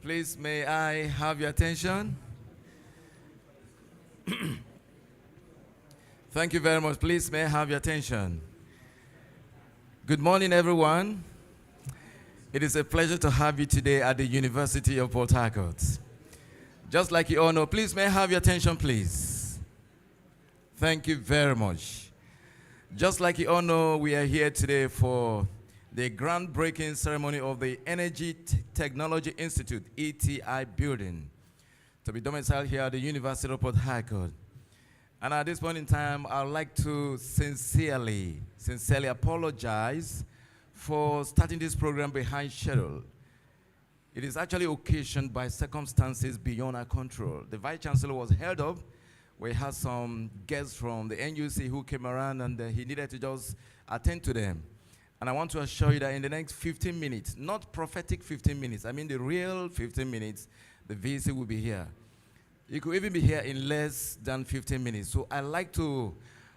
Please, may I have your attention? Thank you very much. Please, may I have your attention? Good morning, everyone. It is a pleasure to have you today at the University of Port Harcourt. Just like you all know, please, may I have your attention, please? Thank you very much. Just like you all know, we are here today for the groundbreaking ceremony of the Energy Technology Institute, ETI building, to be domiciled here at the University of Port Harcourt. And at this point in time, I'd like to sincerely apologize for starting this program behind schedule. It is actually occasioned by circumstances beyond our control. The Vice Chancellor was held up. We had some guests from the NUC who came around and he needed to just attend to them. And I want to assure you that in the next 15 minutes, not prophetic 15 minutes, I mean the real 15 minutes, the VC will be here. You could even be here in less than 15 minutes. So I like to,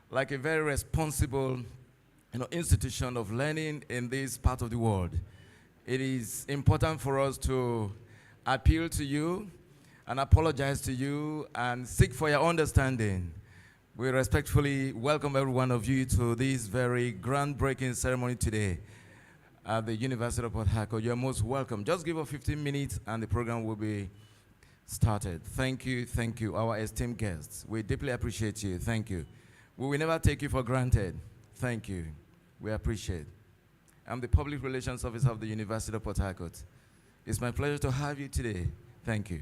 like a very responsible institution of learning in this part of the world, it is important for us to appeal to you and apologize to you and seek for your understanding. We respectfully welcome every one of you to this very groundbreaking ceremony today at the University of Port Harcourt. You're most welcome. Just give us 15 minutes and the program will be started. Thank you, our esteemed guests. We deeply appreciate you. Thank you. We will never take you for granted. Thank you. We appreciate. I'm the Public Relations Officer of the University of Port Harcourt. It's my pleasure to have you today. Thank you.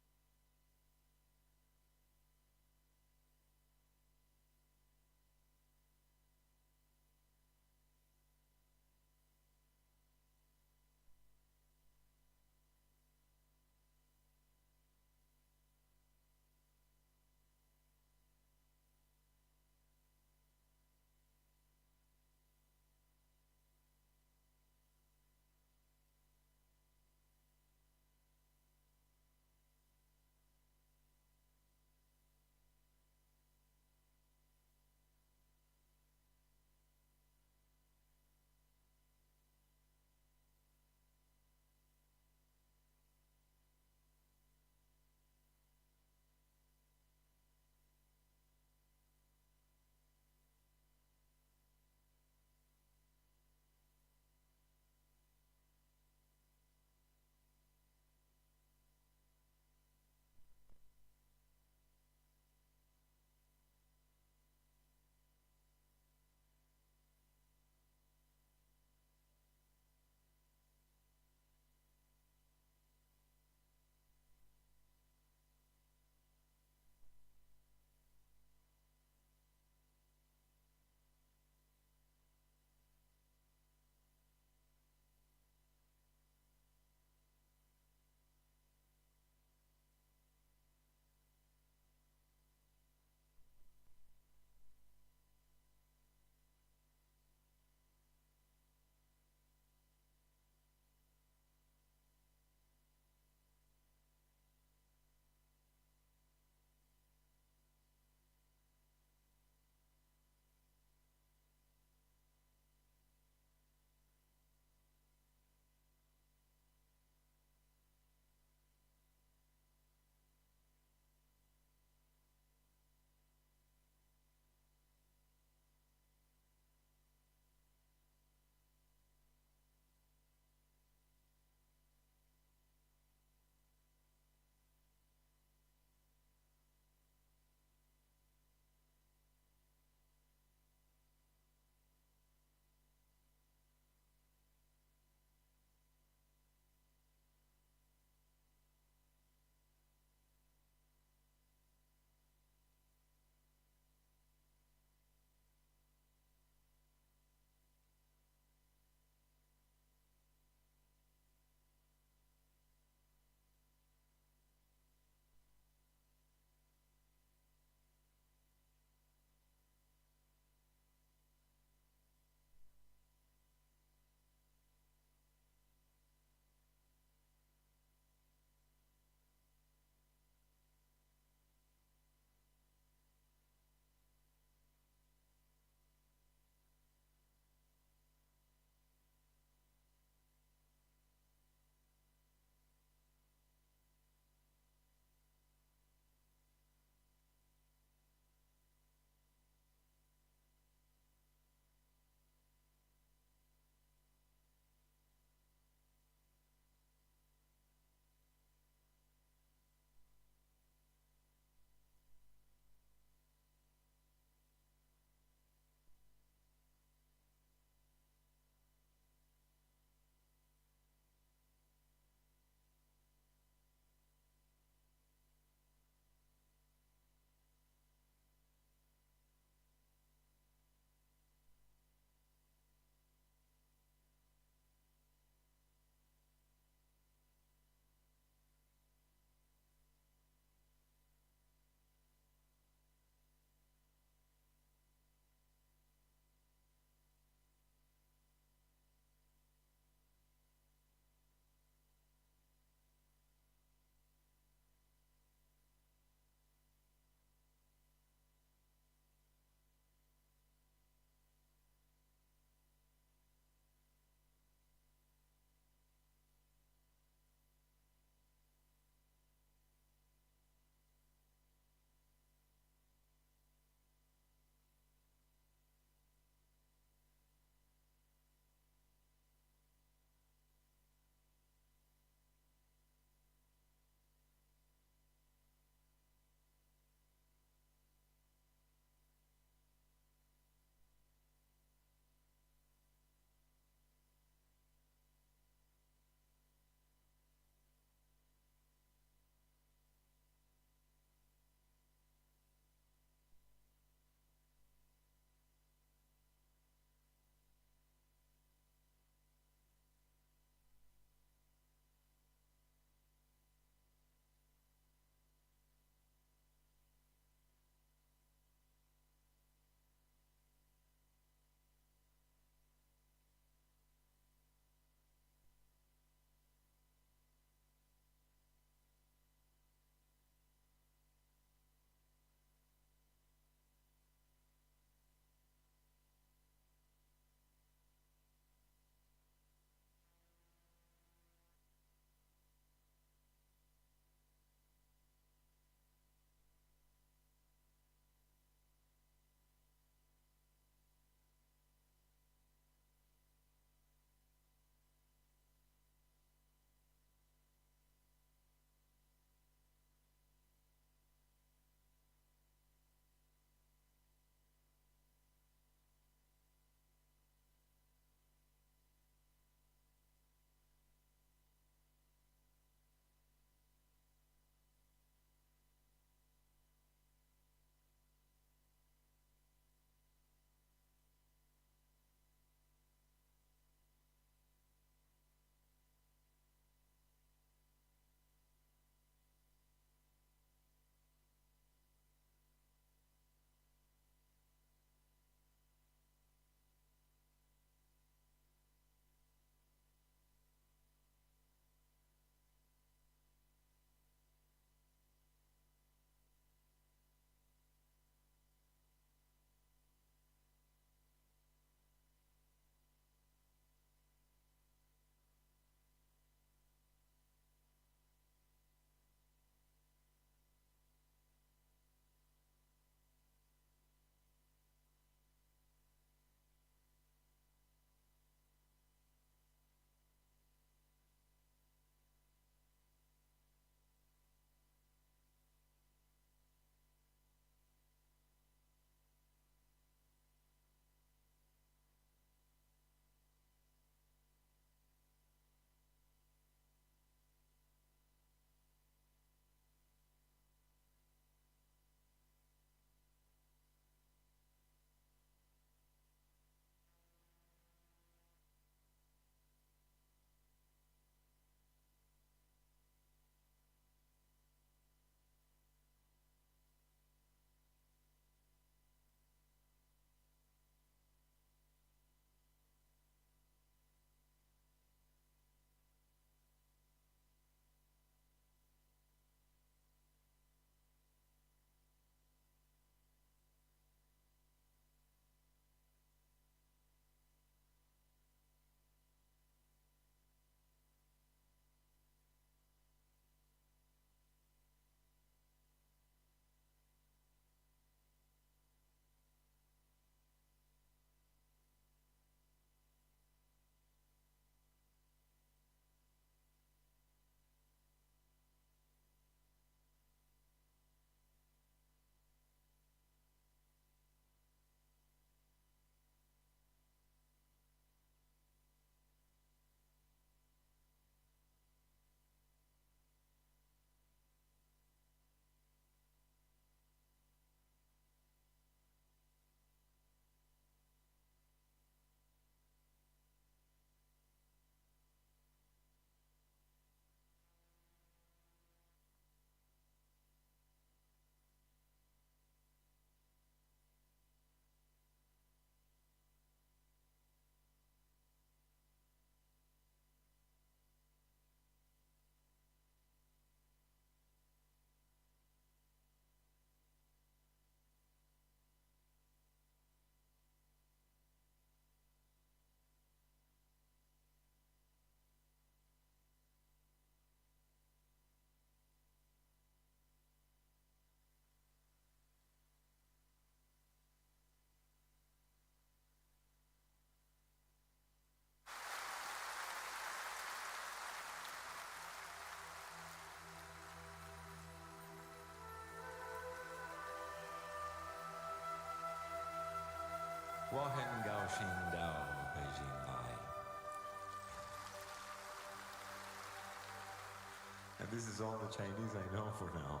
And this is all the Chinese I know for now.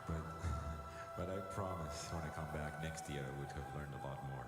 But, but I promise when I come back next year, I would have learned a lot more.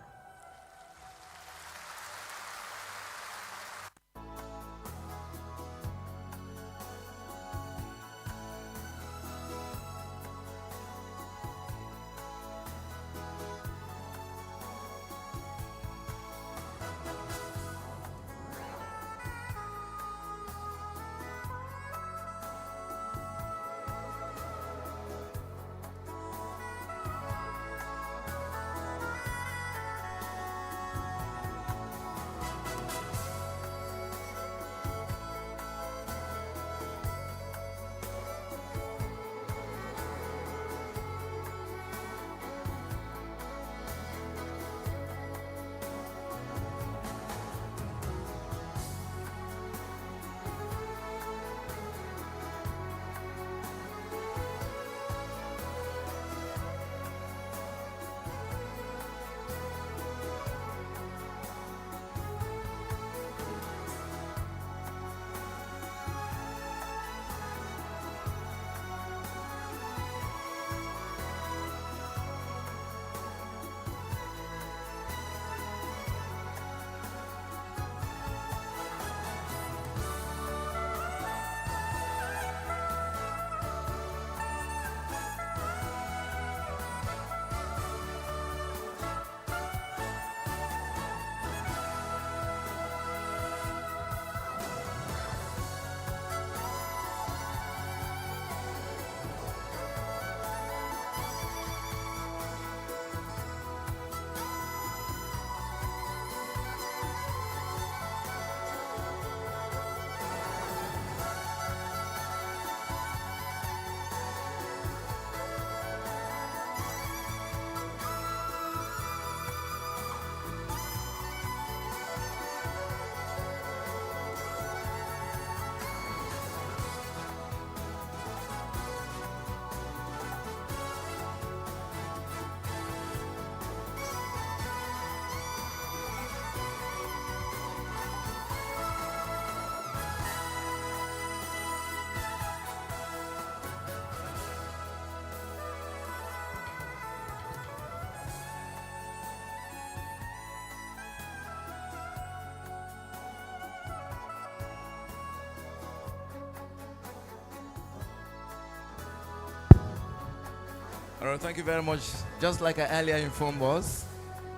All right, thank you very much. Just like I earlier informed us,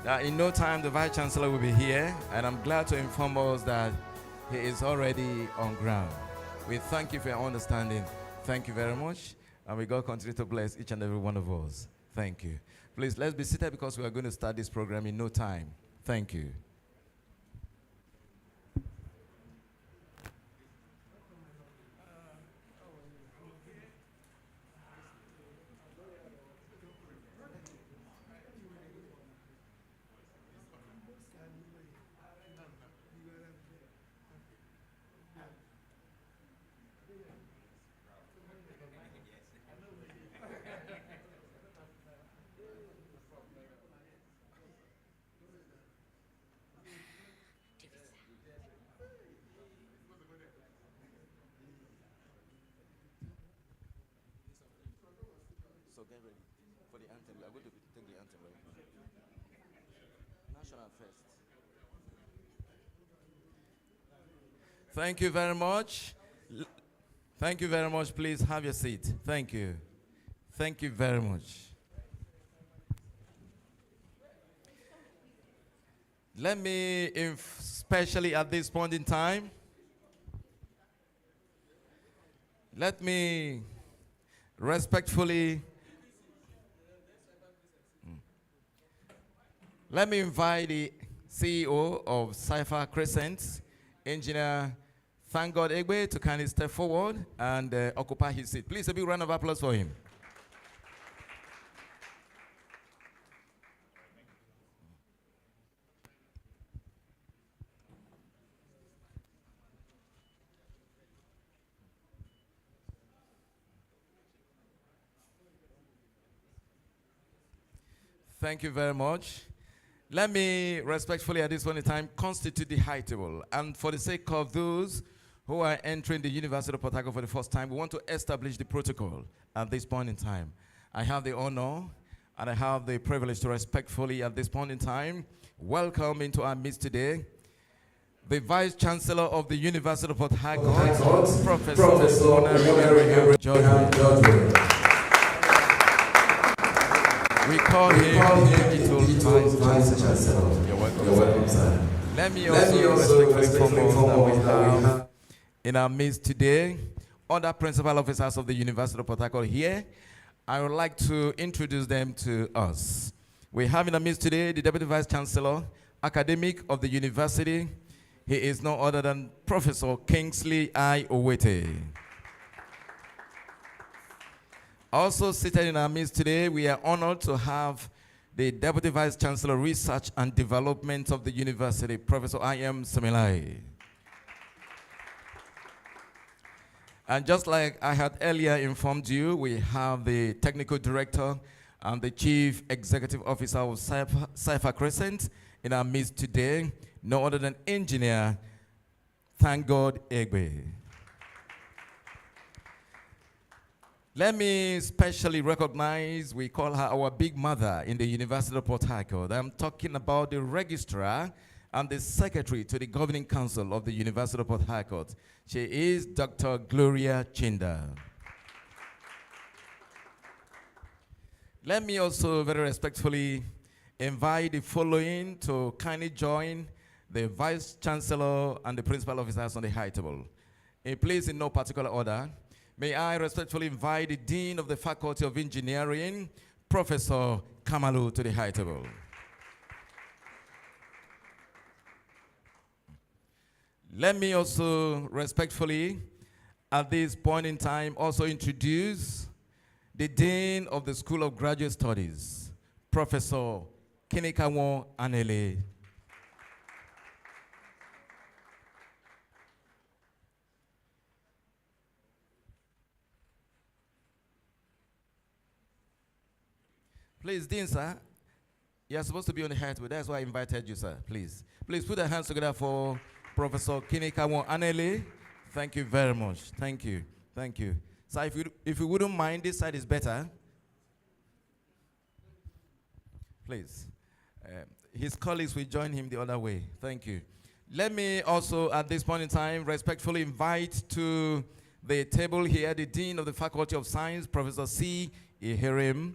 that in no time the Vice Chancellor will be here, and I'm glad to inform us that he is already on ground. We thank you for your understanding. Thank you very much, and may God continue to bless each and every one of us. Thank you. Please, let's be seated because we are going to start this program in no time. Thank you. So get ready for the anthem. We are going to take the anthem right now. National first. Thank you very much. Thank you very much. Please have your seat. Thank you. Thank you very much. Let me, especially at this point in time, let me respectfully let me invite the CEO of Cypher Crescent, Engineer Thank God Egbe, to kindly step forward and occupy his seat. Please, a big round of applause for him. Thank you very much. Let me respectfully at this point in time constitute the high table. And for the sake of those who are entering the University of Port Harcourt for the first time, we want to establish the protocol at this point in time. I have the honor and I have the privilege to respectfully at this point in time welcome into our midst today the Vice Chancellor of the University of Port Harcourt, Professor Onari George. We call him Digital Vice Chancellor. You're welcome, sir. Let me also respectfully inform us that we have in our midst today other principal officers of the University of Port Harcourt here. I would like to introduce them to us. We have in our midst today the Deputy Vice Chancellor, Academic of the University. He is no other than Professor Kingsley I. Owete. Also seated in our midst today, we are honored to have the Deputy Vice Chancellor, Research and Development of the University, Professor I.M. Semilai. And just like I had earlier informed you, we have the Technical Director and the Chief Executive Officer of Cypher Crescent in our midst today, no other than Engineer Thank God Egbe. Let me specially recognize, we call her our big mother in the University of Port Harcourt. I'm talking about the Registrar and the Secretary to the Governing Council of the University of Port Harcourt. She is Dr. Gloria Chinda. Let me also very respectfully invite the following to kindly join the Vice Chancellor and the Principal Officers on the high table. Please, in no particular order, may I respectfully invite the Dean of the Faculty of Engineering, Professor Kamalu, to the high table. Let me also respectfully, at this point in time, also introduce the Dean of the School of Graduate Studies, Professor Kinikawo Anele. Please, Dean, sir, you're supposed to be on the high table. That's why I invited you, sir. Please put your hands together for Professor Kinikawo Anele. Thank you very much. Thank you. Thank you. So if you wouldn't mind, this side is better. Please. His colleagues will join him the other way. Thank you. Let me also, at this point in time, respectfully invite to the table here the Dean of the Faculty of Science, Professor C. Ihirim.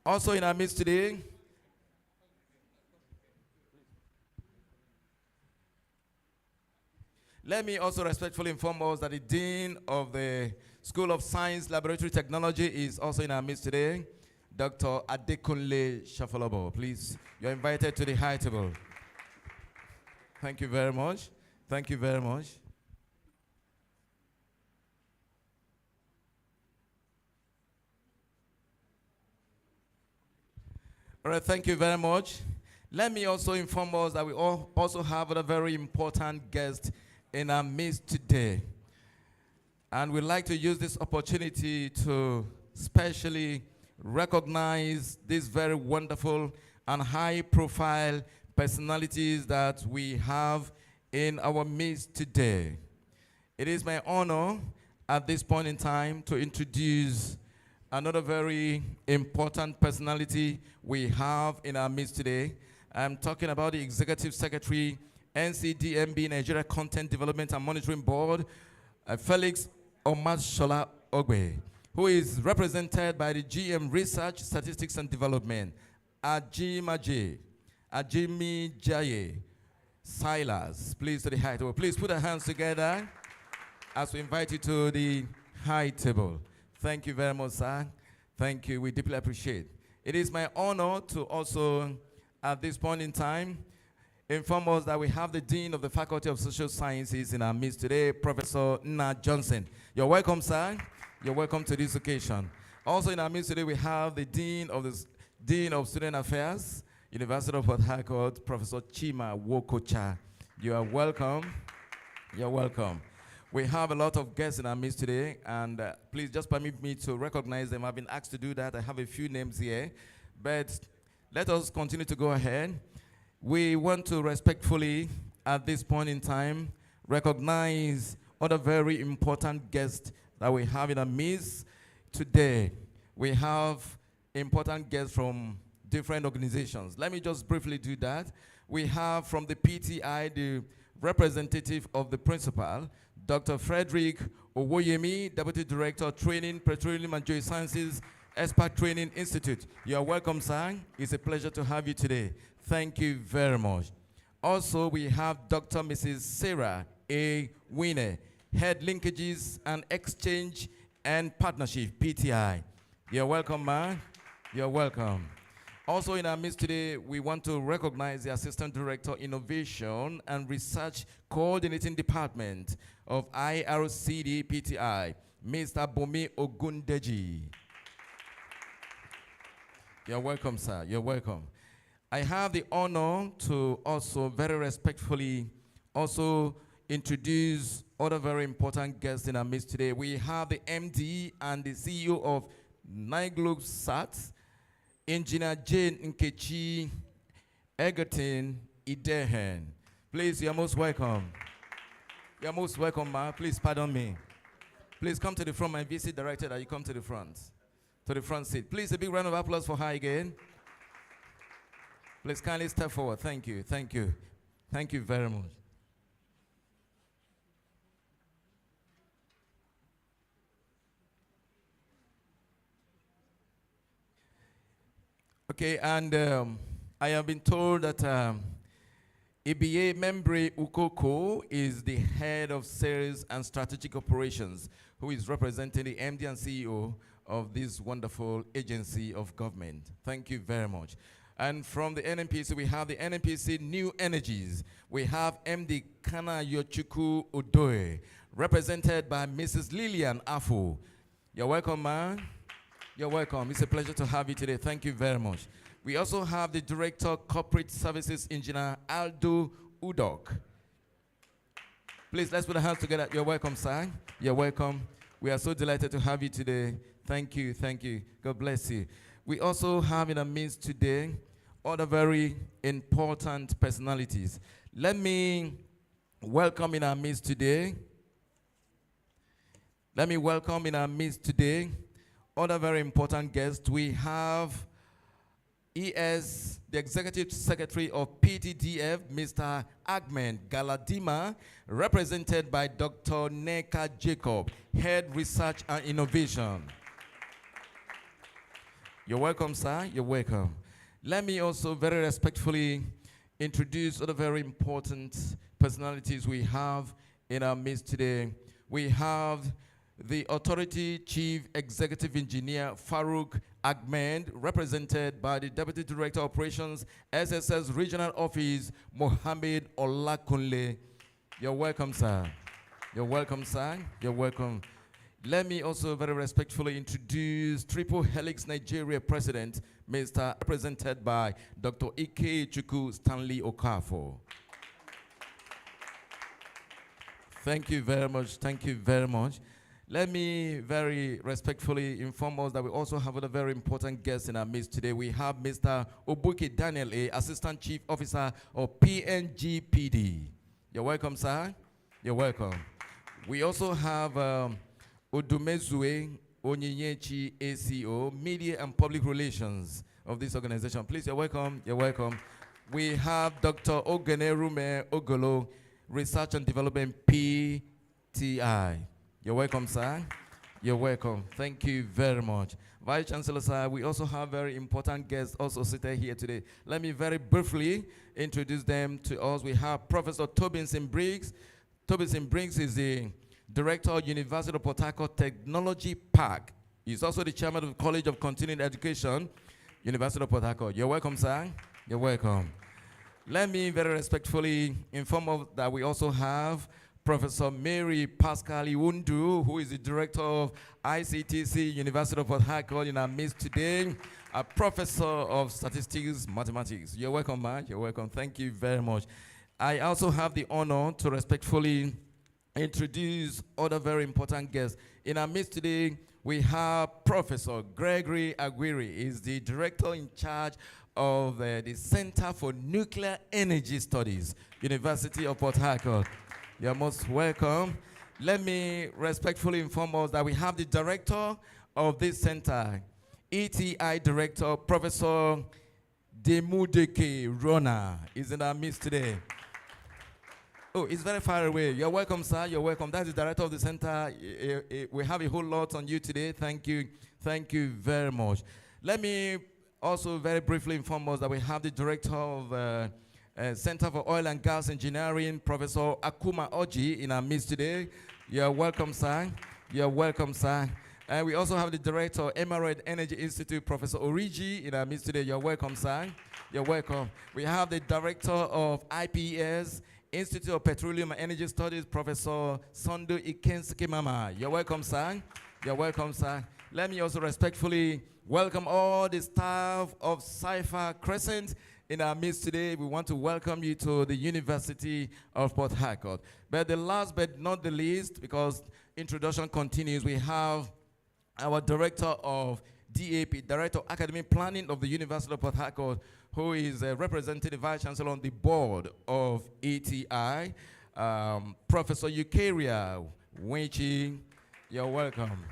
Also in our midst today, let me also respectfully inform us that the Dean of the School of Science Laboratory Technology is also in our midst today, Dr. Adekunle Shafalobo. Please, you're invited to the high table. Thank you very much. Thank you very much. All right, thank you very much. Let me also inform us that we also have a very important guest in our midst today. And we'd like to use this opportunity to specially recognize these very wonderful and high-profile personalities that we have in our midst today. It is my honor at this point in time to introduce another very important personality we have in our midst today. I'm talking about the Executive Secretary, NCDMB, Nigeria Content Development and Monitoring Board, Felix Omashola Ogbe, who is represented by the GM Research, Statistics and Development, Ajimi Jaye, Silas. Please to the high table. Please put our hands together as we invite you to the high table. Thank you very much, sir. Thank you. We deeply appreciate. It is my honor to also, at this point in time, inform us that we have the Dean of the Faculty of Social Sciences in our midst today, Professor Nna Johnson. You're welcome, sir. You're welcome to this occasion. Also in our midst today, we have the Dean of Student Affairs, University of Port Harcourt, Professor Chima Wokocha. You are welcome. You're welcome. We have a lot of guests in our midst today, and please just permit me to recognize them. I've been asked to do that. I have a few names here, but let us continue to go ahead. We want to respectfully, at this point in time, recognize other very important guests that we have in our midst today. We have important guests from different organizations. Let me just briefly do that. We have from the PTI, the representative of the principal, Dr. Frederick Owoyemi, Deputy Director, Training, Petroleum and Geosciences, Expert Training Institute. You are welcome, sir. It's a pleasure to have you today. Thank you very much. Also, we have Dr. Mrs. Sarah A. Winner, Head Linkages and Exchange and Partnership, PTI. You're welcome, ma'am. You're welcome. Also in our midst today, we want to recognize the Assistant Director, Innovation and Research Coordinating Department of IRCD PTI, Mr. Bomi Ogundeji. You're welcome, sir. You're welcome. I have the honor to also very respectfully also introduce other very important guests in our midst today. We have the MD and the CEO of Niglobe Sat, Engineer Jane Nkechi Egerton Idehen. Please, you're most welcome. You're most welcome, ma. Please pardon me. Please come to the front. My VC directed that you come to the front seat. Please, a big round of applause for her again. Please kindly step forward. Thank you. Thank you. Thank you very much. Okay, and I have been told that EBA Membre Ukoko is the head of sales and strategic operations, who is representing the MD and CEO of this wonderful agency of government. Thank you very much. And from the NNPC, we have the NNPC New Energies. We have MD Kana Yochuku Odoe, represented by Mrs. Lillian Afu. You're welcome, man. You're welcome. It's a pleasure to have you today. Thank you very much. We also have the Director, Corporate Services Engineer, Aldo Udok. Please, let's put our hands together. You're welcome, sir. You're welcome. We are so delighted to have you today. Thank you. Thank you. God bless you. We also have in our midst today other very important personalities. Let me welcome in our midst today. Let me welcome in our midst today other very important guests. We have ES, the Executive Secretary of PTDF, Mr. Agmen Galadima, represented by Dr. Neka Jacob, Head Research and Innovation. You're welcome, sir. You're welcome. Let me also very respectfully introduce other very important personalities we have in our midst today. We have the Authority Chief Executive Engineer, Farouk Agmen, represented by the Deputy Director of Operations, SSS Regional Office, Mohammed Olakunle. You're welcome, sir. You're welcome, sir. You're welcome. Let me also very respectfully introduce Triple Helix Nigeria President, Mr. represented by Dr. Ike Chuku Stanley Okafo. Thank you very much. Thank you very much. Let me very respectfully inform us that we also have other very important guests in our midst today. We have Mr. Obuke Daniel A., Assistant Chief Officer of PNGPD. You're welcome, sir. You're welcome. We also have Odumezue Onyinyechi ACO, Media and Public Relations of this organization. Please, you're welcome. You're welcome. We have Dr. Ogenerume Ogolo, Research and Development PTI. You're welcome, sir. You're welcome. Thank you very much. Vice Chancellor, sir, we also have very important guests also seated here today. Let me very briefly introduce them to us. We have Professor Tobinson Briggs. Tobinson Briggs is the Director of University of Port Harcourt Technology Park. He's also the Chairman of the College of Continuing Education, University of Port Harcourt. You're welcome, sir. You're welcome. Let me very respectfully inform us that we also have Professor Mary Pascal Iwundu, who is the Director of ICTC, University of Port Harcourt, in our midst today, a Professor of Statistics, Mathematics. You're welcome, man. You're welcome. Thank you very much. I also have the honor to respectfully introduce other very important guests. In our midst today, we have Professor Gregory Aguirre. He's the director in charge of the Center for Nuclear Energy Studies, University of Port Harcourt. You're most welcome. Let me respectfully inform us that we have the director of this center, ETI Director, Professor Demudeke Rona, is in our midst today. Oh, it's very far away. You're welcome, sir. You're welcome. That's the director of the center. We have a whole lot on you today. Thank you. Thank you very much. Let me also very briefly inform us that we have the director of Center for Oil and Gas Engineering, Professor Akuma Oji, in our midst today. You're welcome, sir. You're welcome, sir. And we also have the director of Emerald Energy Institute, Professor Origi, in our midst today. You're welcome, sir. You're welcome. We have the director of IPS, Institute of Petroleum and Energy Studies, Professor Sondo Ikensuke Mama. You're welcome, sir. You're welcome, sir. Let me also respectfully welcome all the staff of Cypher Crescent in our midst today. We want to welcome you to the University of Port Harcourt. But the last but not the least, because introduction continues, we have our Director of DAP, Director of Academic Planning of the University of Port Harcourt, who is representing the Vice Chancellor on the board of ETI, Professor Eukaria Wenchi. You're welcome.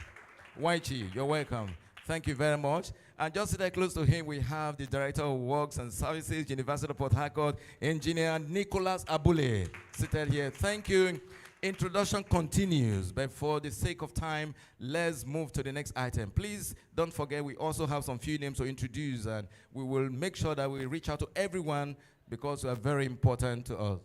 Wenchi, you're welcome. Thank you very much. And just there close to him, we have the Director of Works and Services, University of Port Harcourt, Engineer Nicholas Abule, seated here. Thank you. Introduction continues, but for the sake of time, let's move to the next item. Please don't forget, we also have some few names to introduce, and we will make sure that we reach out to everyone because you are very important to us.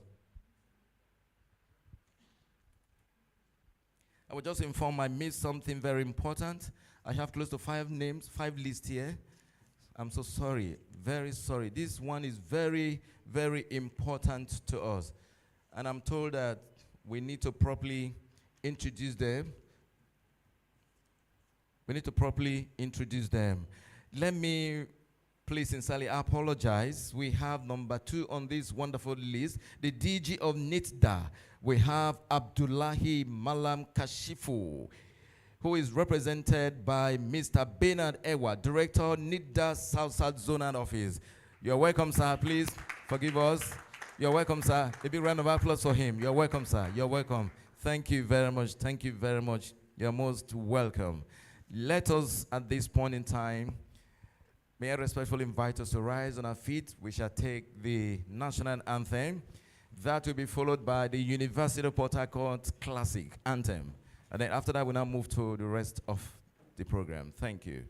I will just inform I missed something very important. I have close to 5 names, 5 lists here. I'm so sorry, very sorry. This one is very, very important to us. And I'm told that we need to properly introduce them. We need to properly introduce them. Let me please sincerely apologize. We have number 2 on this wonderful list, the DG of NITDA. We have Abdullahi Malam Kashifu, who is represented by Mr. Bernard Ewa, Director, NITDA South Zonal Office. You're welcome, sir. Please forgive us. You're welcome, sir. A big round of applause for him. You're welcome, sir. You're welcome. Thank you very much. Thank you very much. You're most welcome. Let us, at this point in time, may I respectfully invite us to rise on our feet. We shall take the national anthem. That will be followed by the University of Port Harcourt Classic Anthem. And then after that, we'll now move to the rest of the program. Thank you.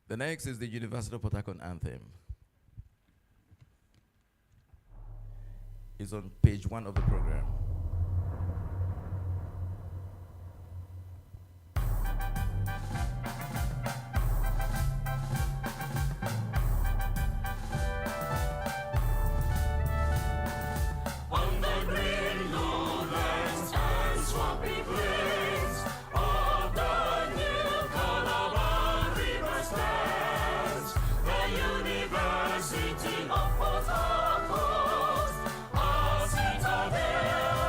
The next is the University of Port Harcourt Anthem. It's on page 1 of the program. University of Port Harcourt, our citadel.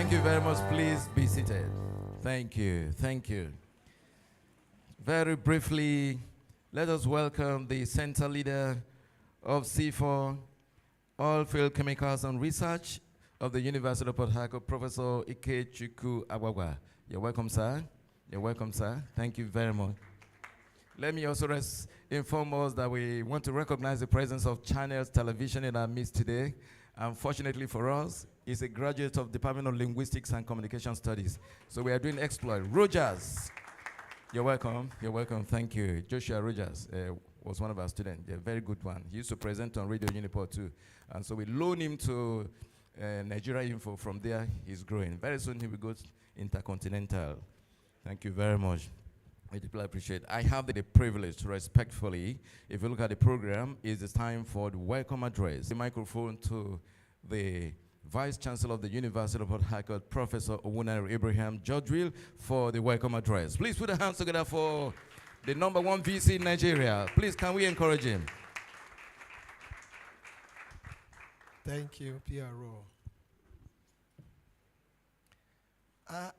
Thank you very much. Please be seated. Thank you. Thank you. Very briefly, let us welcome the center leader of C4 Oilfield Chemicals and Research of the University of Port Harcourt, Professor Ikechukwu Agwagwa. You're welcome, sir. You're welcome, sir. Thank you very much. Let me also inform us that we want to recognize the presence of Channels Television in our midst today. Unfortunately for us, he's a graduate of Department of Linguistics and Communication Studies. So we are doing exploit. Rogers, you're welcome. You're welcome. Thank you. Joshua Rogers was one of our students. A very good one. He used to present on Radio Uniport too. And so we loan him to Nigeria Info. From there, he's growing. Very soon he will go intercontinental. Thank you very much. I deeply appreciate it. I have the privilege to respectfully, if you look at the program, it's time for the welcome address. The microphone to the Vice Chancellor of the University of Port Harcourt, Professor Owunari Ibrahim Georgeville, for the welcome address. Please put your hands together for the #1 VC in Nigeria. Please, can we encourage him? Thank you, PRO.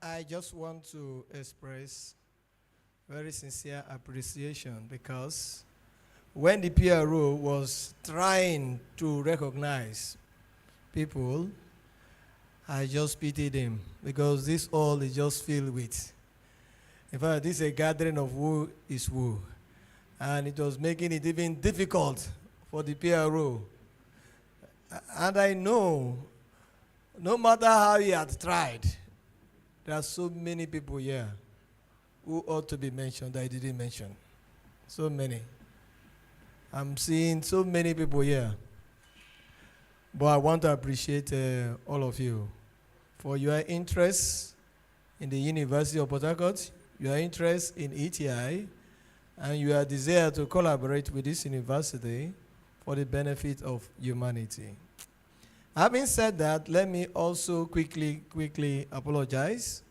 I just want to express very sincere appreciation, because when the PRO was trying to recognize people, I just pitied him, because this all is just filled with. In fact, this is a gathering of who is who. And it was making it even difficult for the PRO. And I know, no matter how he had tried, there are so many people here who ought to be mentioned that I didn't mention. So many. I'm seeing so many people here. But I want to appreciate all of you for your interest in the University of Port Harcourt, your interest in ETI, and your desire to collaborate with this university for the benefit of humanity. Having said that, let me also quickly apologize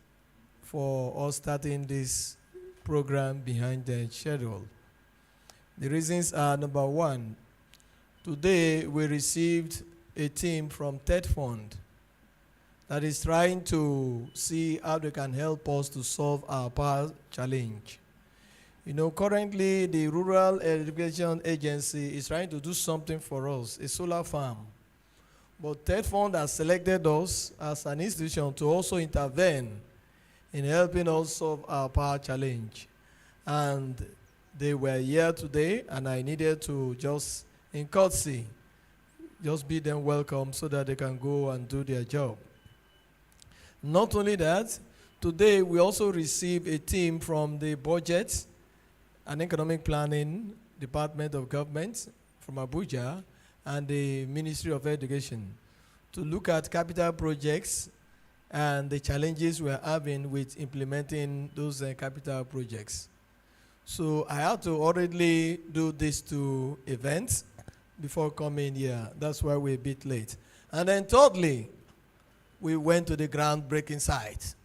for us starting this program behind the schedule. The reasons are: number one, today we received a team from TED Fund that is trying to see how they can help us to solve our power challenge. You know, currently the Rural Education Agency is trying to do something for us, a solar farm. But TED Fund has selected us as an institution to also intervene in helping us solve our power challenge. And they were here today, and I needed to just, in courtesy, just bid them welcome so that they can go and do their job. Not only that, today we also received a team from the Budget and Economic Planning Department of Government from Abuja and the Ministry of Education to look at capital projects and the challenges we're having with implementing those capital projects. So I had to already do these two events before coming here. That's why we're a bit late. And then thirdly, we went to the groundbreaking site.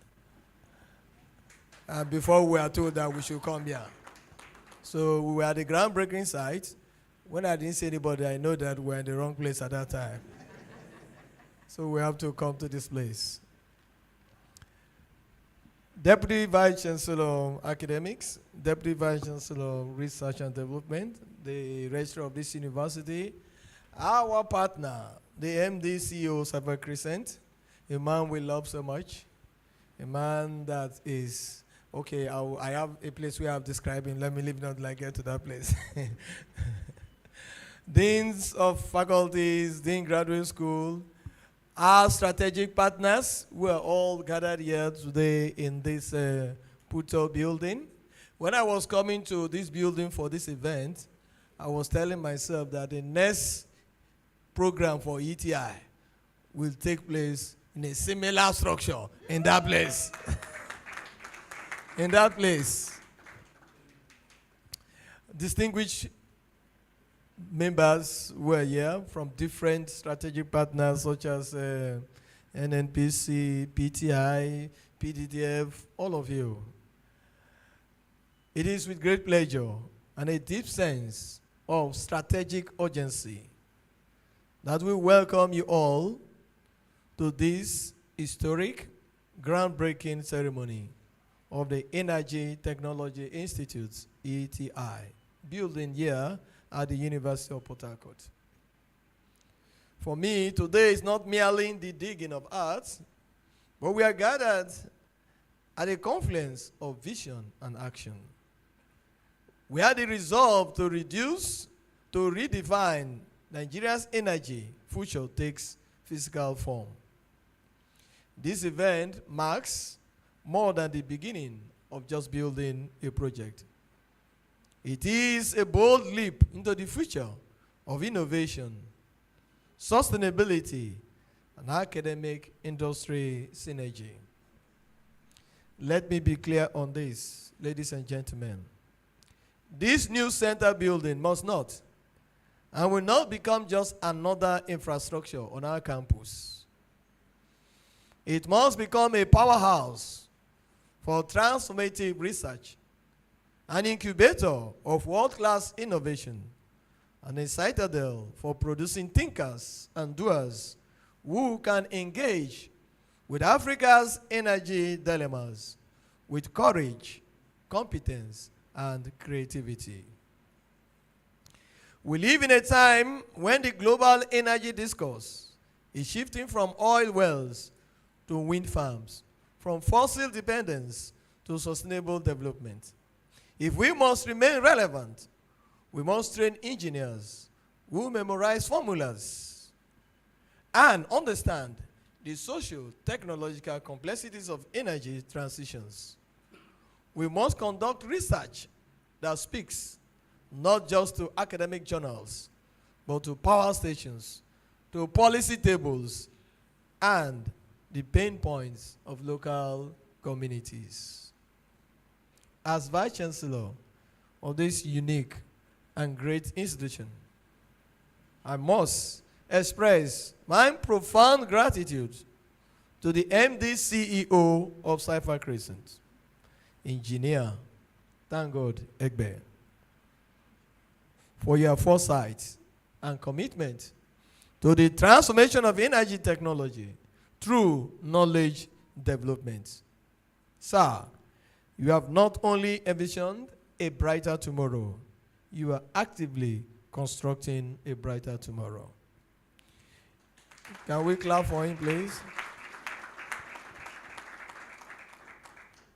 Before we were told that we should come here. So we were at the groundbreaking site. When I didn't see anybody, I know that we're in the wrong place at that time. So we have to come to this place. Deputy Vice Chancellor Academics, Deputy Vice Chancellor Research and Development, the Registrar of this university, our partner, the MD CEO of Cyber Crescent, a man we love so much, a man that is, okay, I have a place where I've described him. Let me leave not like get to that place. Deans of faculties, Dean Graduate School, our strategic partners, we are all gathered here today in this Puto building. When I was coming to this building for this event, I was telling myself that the next program for ETI will take place in a similar structure in that place. In that place. Distinguished members were here from different strategic partners such as NNPC, PTI, PDDF, all of you. It is with great pleasure and a deep sense of strategic urgency that we welcome you all to this historic groundbreaking ceremony of the Energy Technology Institute, ETI, building here at the University of Port Harcourt. For me, today is not merely the digging of earth, but we are gathered at a confluence of vision and action. We had the resolve to redefine Nigeria's energy future takes physical form. This event marks more than the beginning of just building a project. It is a bold leap into the future of innovation, sustainability, and academic industry synergy. Let me be clear on this, ladies and gentlemen. This new center building must not and will not become just another infrastructure on our campus. It must become a powerhouse for transformative research, an incubator of world-class innovation, and a citadel for producing thinkers and doers who can engage with Africa's energy dilemmas with courage, competence, and creativity. We live in a time when the global energy discourse is shifting from oil wells to wind farms, from fossil dependence to sustainable development. If we must remain relevant, we must train engineers who memorize formulas and understand the socio-technological complexities of energy transitions. We must conduct research that speaks not just to academic journals, but to power stations, to policy tables, and the pain points of local communities. As Vice Chancellor of this unique and great institution, I must express my profound gratitude to the MD CEO of Cypher Crescent, Engineer Thangold Egbe, for your foresight and commitment to the transformation of energy technology through knowledge development. Sir, you have not only envisioned a brighter tomorrow, you are actively constructing a brighter tomorrow. Can we clap for him, please?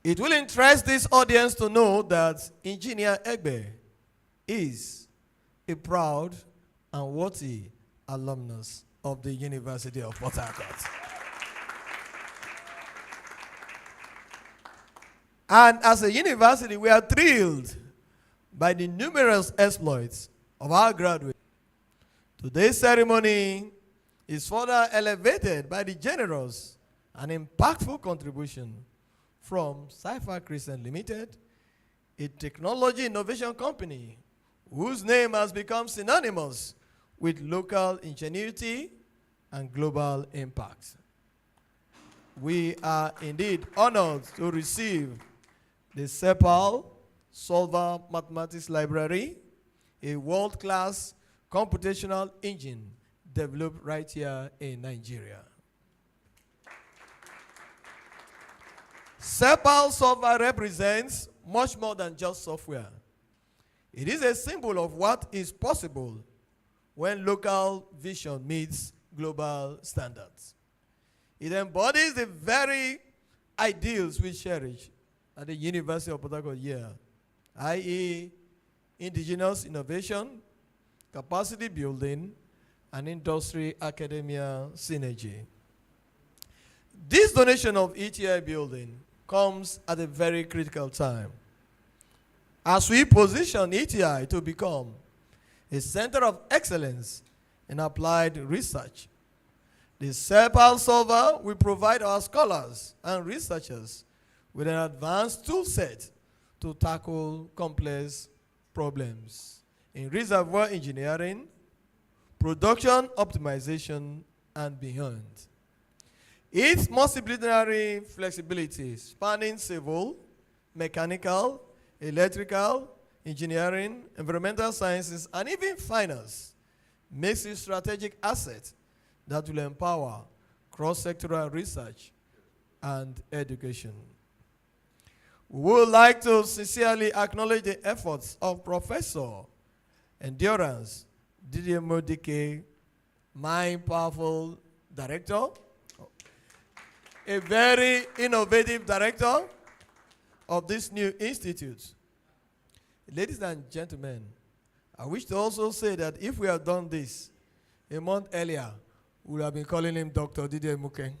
It will interest this audience to know that Engineer Egbe is a proud and worthy alumnus of the University of Port Harcourt. And as a university, we are thrilled by the numerous exploits of our graduates. Today's ceremony is further elevated by the generous and impactful contribution from Cypher Crescent Limited, a technology innovation company whose name has become synonymous with local ingenuity and global impact. We are indeed honored to receive the CEPAL Solver Mathematics Library, a world-class computational engine developed right here in Nigeria. CEPAL Solver represents much more than just software. It is a symbol of what is possible when local vision meets global standards. It embodies the very ideals we cherish at the University of Port Harcourt here, i.e., indigenous innovation, capacity building, and industry-academia synergy. This donation of ETI building comes at a very critical time as we position ETI to become a center of excellence in applied research. The CEPAL Solver will provide our scholars and researchers with an advanced tool set to tackle complex problems in reservoir engineering, production optimization, and beyond. Its multidisciplinary flexibility spanning civil, mechanical, electrical, engineering, environmental sciences, and even finance makes it a strategic asset that will empower cross-sectoral research and education. We would like to sincerely acknowledge the efforts of Professor Endurance Didier Modike, my powerful director, a very innovative director of this new institute. Ladies and gentlemen, I wish to also say that if we had done this a month earlier, we would have been calling him Dr. Didier Muke.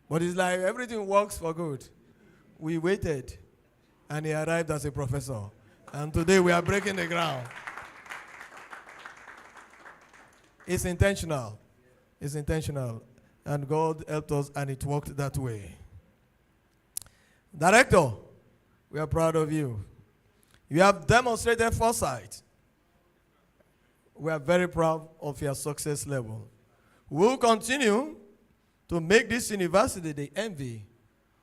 But it's like everything works for good. We waited, and he arrived as a professor. And today we are breaking the ground. It's intentional. It's intentional. And God helped us, and it worked that way. Director, we are proud of you. You have demonstrated foresight. We are very proud of your success level. We will continue to make this university the envy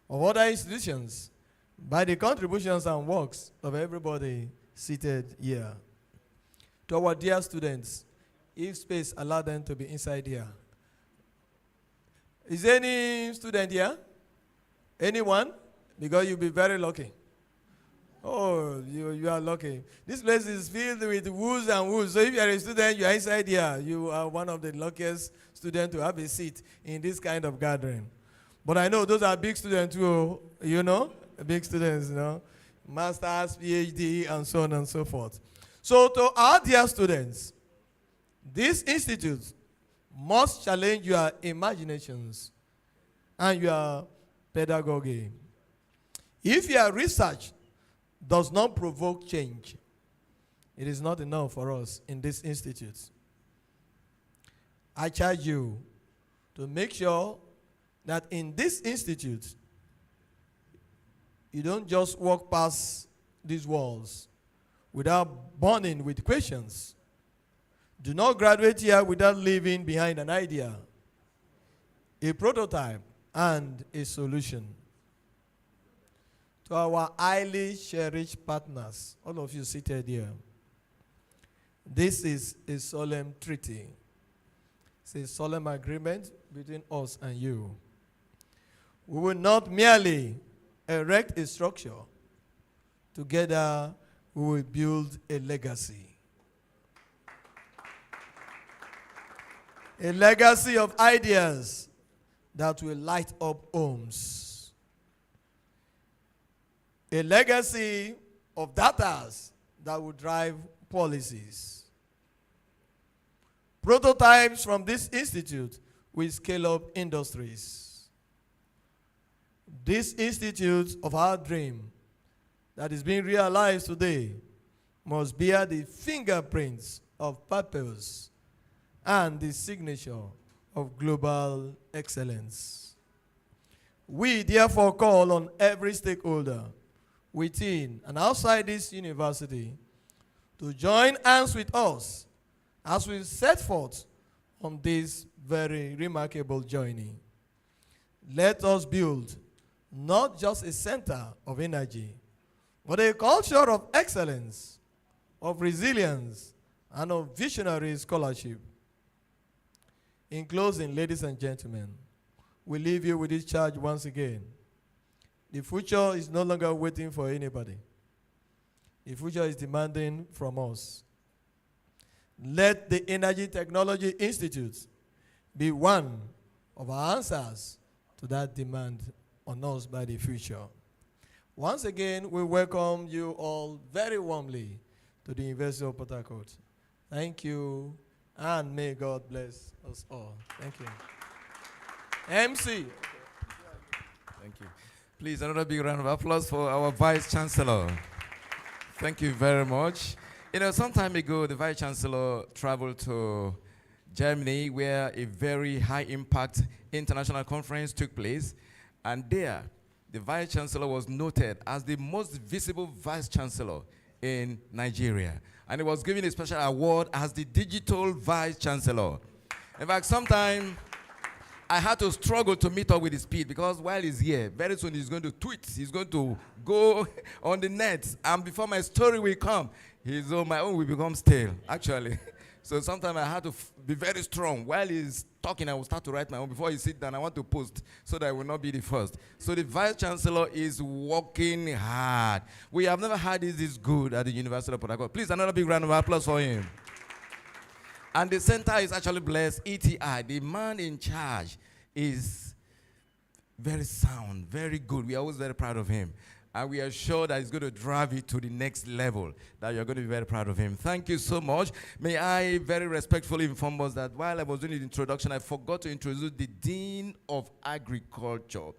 of other institutions by the contributions and works of everybody seated here. To our dear students, if space, allow them to be inside here. Is any student here? Anyone? Because you'll be very lucky. Oh, you are lucky. This place is filled with woods and woods. So if you are a student, you are inside here. You are one of the luckiest students to have a seat in this kind of gathering. But I know those are big students too, you know? Big students, you know? Masters, PhD, and so on and so forth. So to our dear students, this institute must challenge your imaginations and your pedagogy. If your research does not provoke change, it is not enough for us in this institute. I charge you to make sure that in this institute, you don't just walk past these walls without burning with questions. Do not graduate here without leaving behind an idea, a prototype, and a solution. To our highly cherished partners, all of you seated here, this is a solemn treaty. It's a solemn agreement between us and you. We will not merely erect a structure. Together, we will build a legacy. A legacy of ideas that will light up homes. A legacy of data that will drive policies. Prototypes from this institute will scale up industries. This institute of our dream that is being realized today must bear the fingerprints of purpose and the signature of global excellence. We therefore call on every stakeholder within and outside this university to join hands with us as we set forth on this very remarkable journey. Let us build not just a center of energy, but a culture of excellence, of resilience, and of visionary scholarship. In closing, ladies and gentlemen, we leave you with this charge once again. The future is no longer waiting for anybody. The future is demanding from us. Let the Energy Technology Institute be one of our answers to that demand on us by the future. Once again, we welcome you all very warmly to the University of Port Harcourt. Thank you, and may God bless us all. Thank you. MC. Thank you. Please, another big round of applause for our Vice Chancellor. Thank you very much. You know, some time ago, the Vice Chancellor traveled to Germany, where a very high-impact international conference took place. And there, the Vice Chancellor was noted as the most visible Vice Chancellor in Nigeria. And he was given a special award as the Digital Vice Chancellor. In fact, sometime I had to struggle to meet up with his speed because while he's here, very soon he's going to tweet. He's going to go on the net. And before my story will come, my own will become stale, actually. So sometimes I had to be very strong. While he's talking, I will start to write my own. Before he sit down, I want to post so that I will not be the first. So the Vice Chancellor is working hard. We have never had this good at the University of Port Harcourt. Please, another big round of applause for him. And the center is actually blessed. ETI, the man in charge, is very sound, very good. We are always very proud of him. And we are sure that he's going to drive it to the next level, that you're going to be very proud of him. Thank you so much. May I very respectfully inform us that while I was doing the introduction, I forgot to introduce the Dean of Agriculture,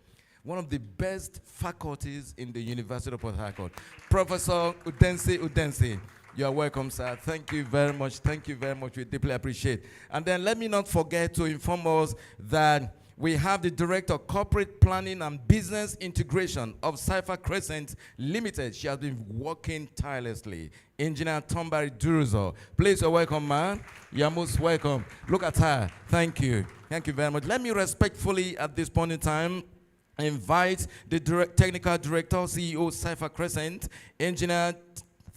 one of the best faculties in the University of Port Harcourt, Professor Udensi. You are welcome, sir. Thank you very much. Thank you very much. We deeply appreciate. And then let me not forget to inform us that we have the Director of Corporate Planning and Business Integration of Cypher Crescent Limited. She has been working tirelessly. Engineer Tombari Duruzo. Please, you're welcome, man. You're most welcome. Look at her. Thank you. Thank you very much. Let me respectfully, at this point in time, invite the Technical Director, CEO, Cypher Crescent, Engineer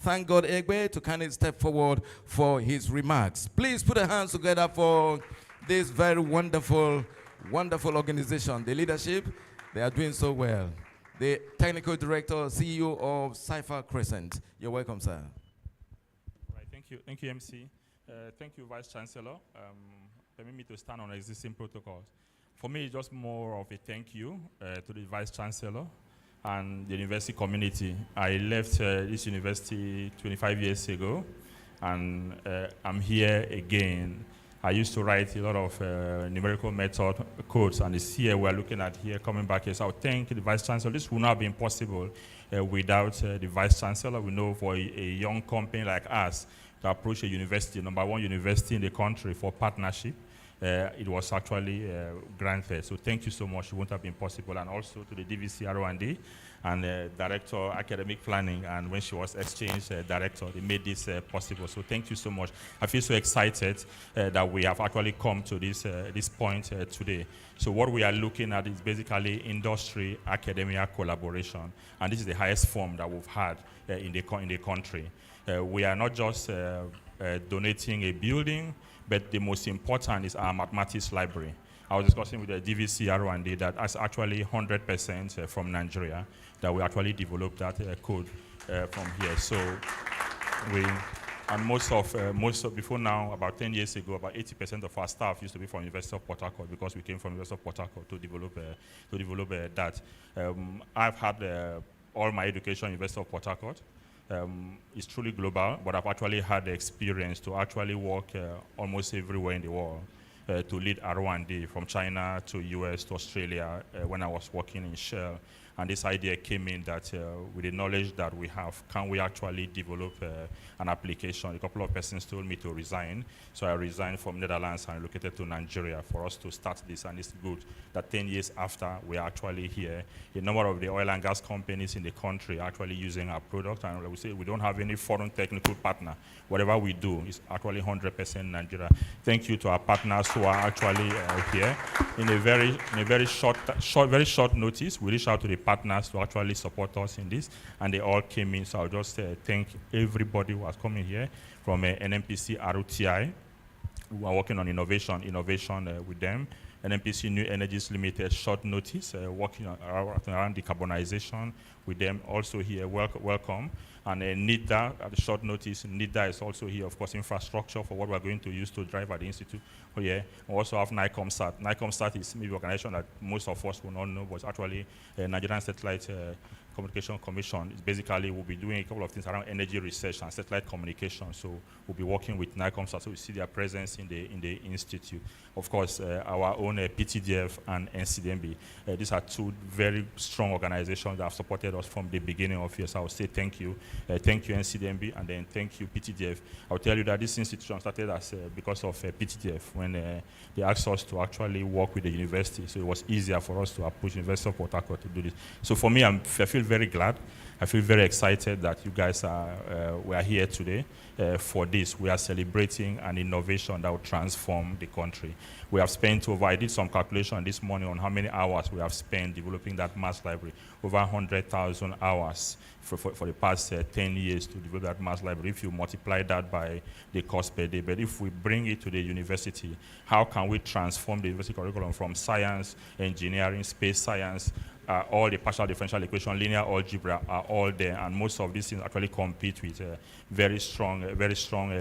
Thank God Egbe, to kindly step forward for his remarks. Please put your hands together for this very wonderful organization. The leadership, they are doing so well. The Technical Director, CEO of Cypher Crescent. You're welcome, sir. Right, thank you, MC. Thank you, Vice Chancellor. Permit me to stand on existing protocols. For me, it's just more of a thank you to the Vice Chancellor and the university community. I left this university 25 years ago, and I'm here again. I used to write a lot of numerical method codes, and it's here we're looking at here, coming back here. So I thank the Vice Chancellor. This would not have been possible without the Vice Chancellor. We know for a young company like us to approach a university, number one university in the country, for partnership, it was actually granted. So thank you so much. It wouldn't have been possible. And also to the DVC R&D and Director Academic Planning, and when she was Exchange Director, they made this possible. So thank you so much. I feel so excited that we have actually come to this point today. So what we are looking at is basically industry-academia collaboration, and this is the highest form that we've had in the country. We are not just donating a building, but the most important is our mathematics library. I was discussing with the DVC R&D that that's actually 100% from Nigeria, that we actually developed that code from here. So before now, about 10 years ago, about 80% of our staff used to be from University of Port Harcourt, because we came from University of Port Harcourt to develop that. I've had all my education in University of Port Harcourt. It's truly global, but I've actually had the experience to actually work almost everywhere in the world, to lead R&D from China to US to Australia when I was working in Shell. And this idea came in that with the knowledge that we have, can we actually develop an application? A couple of persons told me to resign. So I resigned from Netherlands and relocated to Nigeria for us to start this. And it's good that 10 years after, we are actually here. A number of the oil and gas companies in the country are actually using our product. And we say we don't have any foreign technical partner. Whatever we do is actually 100% Nigeria. Thank you to our partners who are actually here. In a very short notice, we reached out to the partners to actually support us in this, and they all came in. So I'll just thank everybody who has come in here, from NNPC ROTI, who are working on innovation with them. NNPC New Energies Limited, short notice, working around decarbonization with them, also here, welcome. And NIDA, at the short notice, NIDA is also here, of course, infrastructure for what we're going to use to drive at the Institute. Oh, yeah. We also have NICOMSAT. NICOMSAT is maybe an organization that most of us will not know, but it's actually a Nigerian Satellite Communication Commission. It's basically, we'll be doing a couple of things around energy research and satellite communication. So we'll be working with NICOMSAT, so we see their presence in the Institute. Of course, our own PTDF and NCDMB. These are two very strong organizations that have supported us from the beginning of year. So I will say thank you. Thank you, NCDMB, and then thank you, PTDF. I'll tell you that this institution started as because of PTDF, when they asked us to actually work with the university. So it was easier for us to approach University of Port Harcourt to do this. So for me, I feel very glad I feel very excited that you guys we are here today for this. We are celebrating an innovation that will transform the country. We have spent I did some calculation this morning on how many hours we have spent developing that mass library, over 100,000 hours for the past 10 years to develop that mass library. If you multiply that by the cost per day, but if we bring it to the university, how can we transform the university curriculum from science, engineering, space science, all the partial differential equation, linear algebra are all there, and most of these things actually compete with a very strong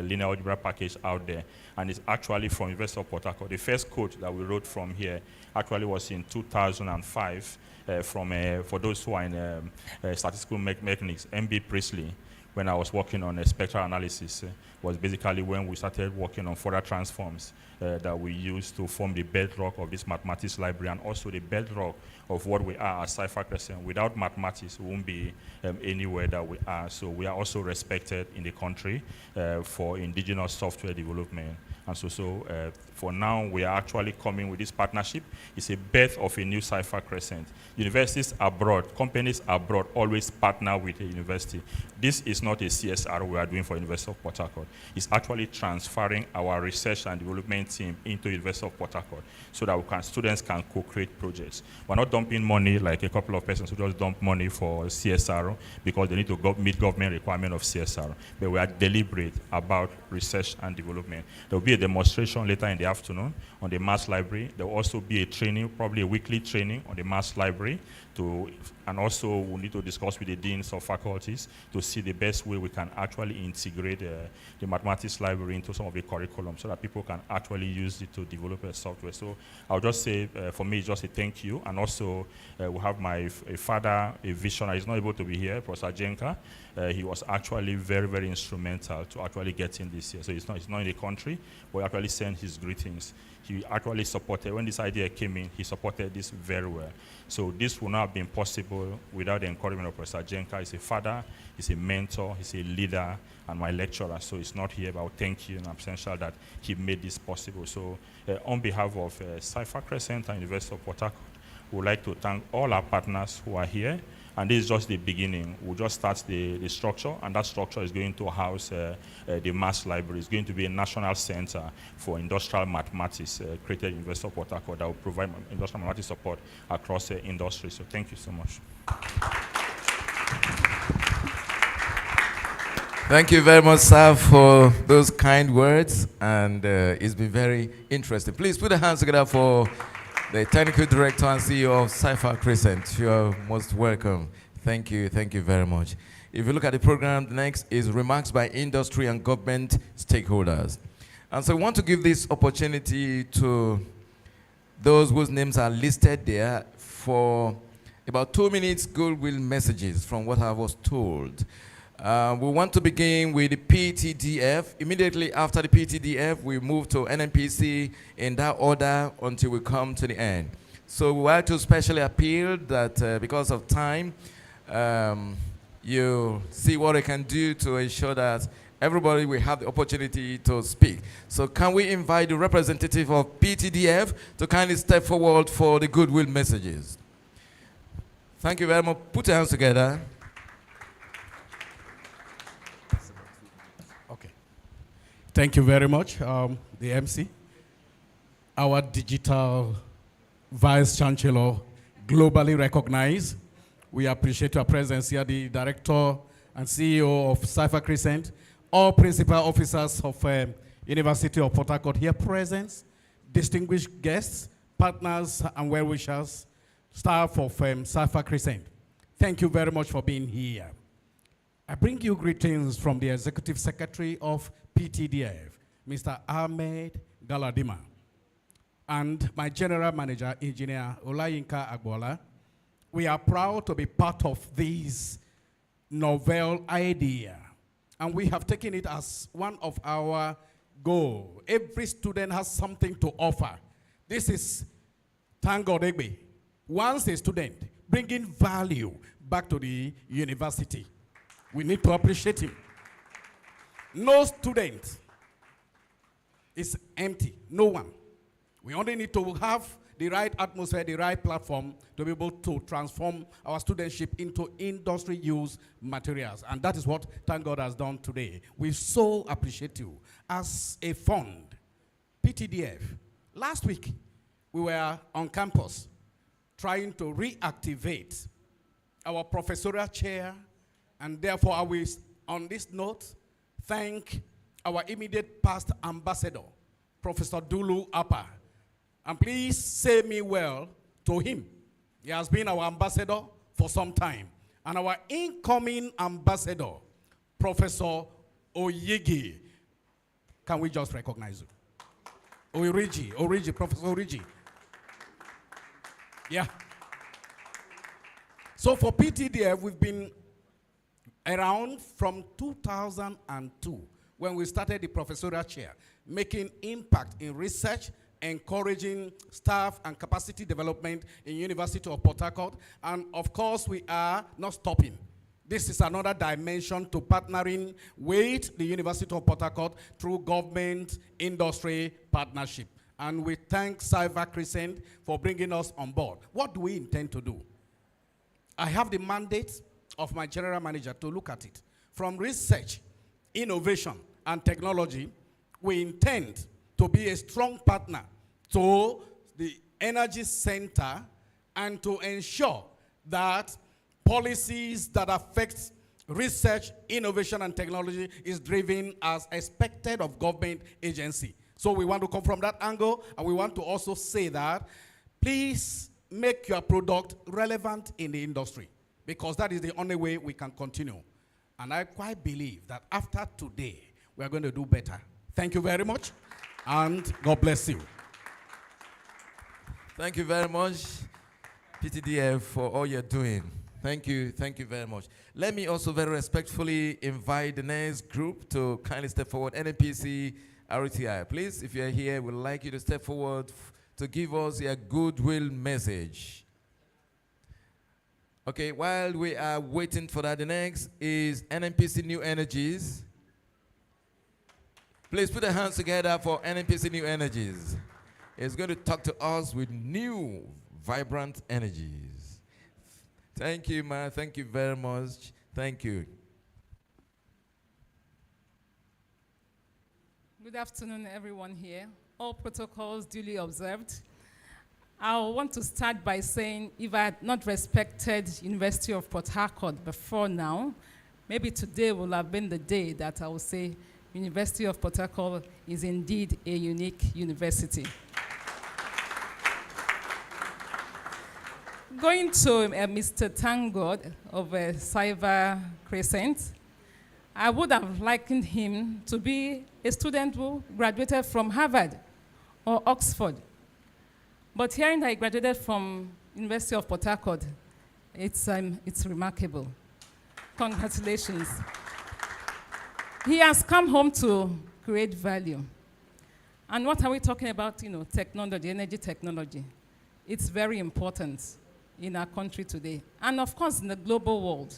linear algebra package out there. And it's actually from University of Port Harcourt. The first code that we wrote from here actually was in 2005 for those who are in statistical mechanics, MB Priestley. When I was working on spectral analysis, was basically when we started working on Fourier transforms that we use to form the bedrock of this mathematics library, and also the bedrock of what we are at Cypher Crescent. Without mathematics, we won't be anywhere that we are. So we are also respected in the country for indigenous software development. And so for now, we are actually coming with this partnership. It's a birth of a new Cypher Crescent. Universities abroad, companies abroad always partner with a university. This is not a CSR we are doing for University of Port Harcourt. It's actually transferring our research and development team into University of Port Harcourt so that students can co-create projects. We're not dumping money like a couple of persons who just dump money for CSR because they need to meet government requirement of CSR. But we are deliberate about research and development. There will be a demonstration later in the afternoon on the mass library. There will also be a training, probably a weekly training on the mass library, and also we need to discuss with the deans of faculties to see the best way we can actually integrate the mathematics library into some of the curriculum so that people can actually use it to develop a software. So I'll just say, for me, just a thank you. And also, we have my father, a visionary. He's not able to be here, Professor Jenka. He was actually very, very instrumental to actually getting this here. So he's not in the country, but he actually sent his greetings. He actually supported, when this idea came in, he supported this very well. So this would not have been possible without the encouragement of Professor Jenka. He's a father, he's a mentor, he's a leader, and my lecturer. So he's not here, but I'll thank you, and I'm essential that he made this possible. So on behalf of Cypher Crescent and University of Port Harcourt, we would like to thank all our partners who are here. And this is just the beginning. We'll just start the structure, and that structure is going to house the mass library. It's going to be a national center for industrial mathematics created in University of Port Harcourt that will provide industrial mathematics support across the industry. So thank you so much. Thank you very much, sir, for those kind words, and it's been very interesting. Please put your hands together for the Technical Director and CEO of Cypher Crescent. You are most welcome. Thank you very much. If you look at the program, the next is remarks by industry and government stakeholders. And so I want to give this opportunity to those whose names are listed there for about 2 minutes goodwill messages from what I was told. We want to begin with the PTDF. Immediately after the PTDF, we move to NNPC in that order until we come to the end. So we want to specially appeal that because of time, you see what I can do to ensure that everybody will have the opportunity to speak. So can we invite the representative of PTDF to kindly step forward for the goodwill messages? Thank you very much. Put your hands together. Thank you very much, the MC. Our digital vice chancellor, globally recognized. We appreciate your presence here, the director and CEO of Cypher Crescent, all principal officers of University of Port Harcourt here present, distinguished guests, partners and well-wishers, staff of Cypher Crescent. Thank you very much for being here. I bring you greetings from the Executive Secretary of PTDF, Mr. Ahmed Galadima, and my General Manager, Engineer Olayinka Agbola. We are proud to be part of this novel idea, and we have taken it as one of our goals. Every student has something to offer. This is Tango Degbe. Once a student, bringing value back to the university. We need to appreciate him. No student is empty, no one. We only need to have the right atmosphere, the right platform to be able to transform our studentship into industry use materials. And that is what Thank God has done today. We so appreciate you. As a fund, PTDF, last week we were on campus trying to reactivate our professorial chair, and therefore I will, on this note, thank our immediate past ambassador, Professor Dulu Apa. And please say me well to him. He has been our ambassador for some time. And our incoming ambassador, Professor Oyigi. Can we just recognize you? Origi, Professor Origi. Yeah. So for PTDF, we've been around from 2002, when we started the professorial chair, making impact in research, encouraging staff and capacity development in University of Port Harcourt. And of course, we are not stopping. This is another dimension to partnering with the University of Port Harcourt through government-industry partnership. And we thank Cyber Crescent for bringing us on board. What do we intend to do? I have the mandate of my general manager to look at it. From research, innovation, and technology, we intend to be a strong partner to the Energy Center and to ensure that policies that affect research, innovation, and technology is driven as expected of government agency. So we want to come from that angle, and we want to also say that please make your product relevant in the industry, because that is the only way we can continue. And I quite believe that after today, we are going to do better. Thank you very much, and God bless you. Thank you very much, PTDF, for all you're doing. Thank you very much. Let me also very respectfully invite the next group to kindly step forward. NNPC RTI, please, if you're here, we'd like you to step forward to give us a goodwill message. Okay, while we are waiting for that, the next is NNPC New Energies. Please put your hands together for NNPC New Energies. It's going to talk to us with new, vibrant energies. Thank you, man. Thank you very much. Thank you. Good afternoon, everyone here. All protocols duly observed. I want to start by saying, if I had not respected University of Port Harcourt before now, maybe today will have been the day that I will say University of Port Harcourt is indeed a unique university. Going to Mr. Thank God of Cyber Crescent, I would have likened him to be a student who graduated from Harvard or Oxford. But hearing that he graduated from University of Port Harcourt, it's remarkable. Congratulations. He has come home to create value. And what are we talking about? Technology, energy technology. It's very important in our country today, and of course in the global world.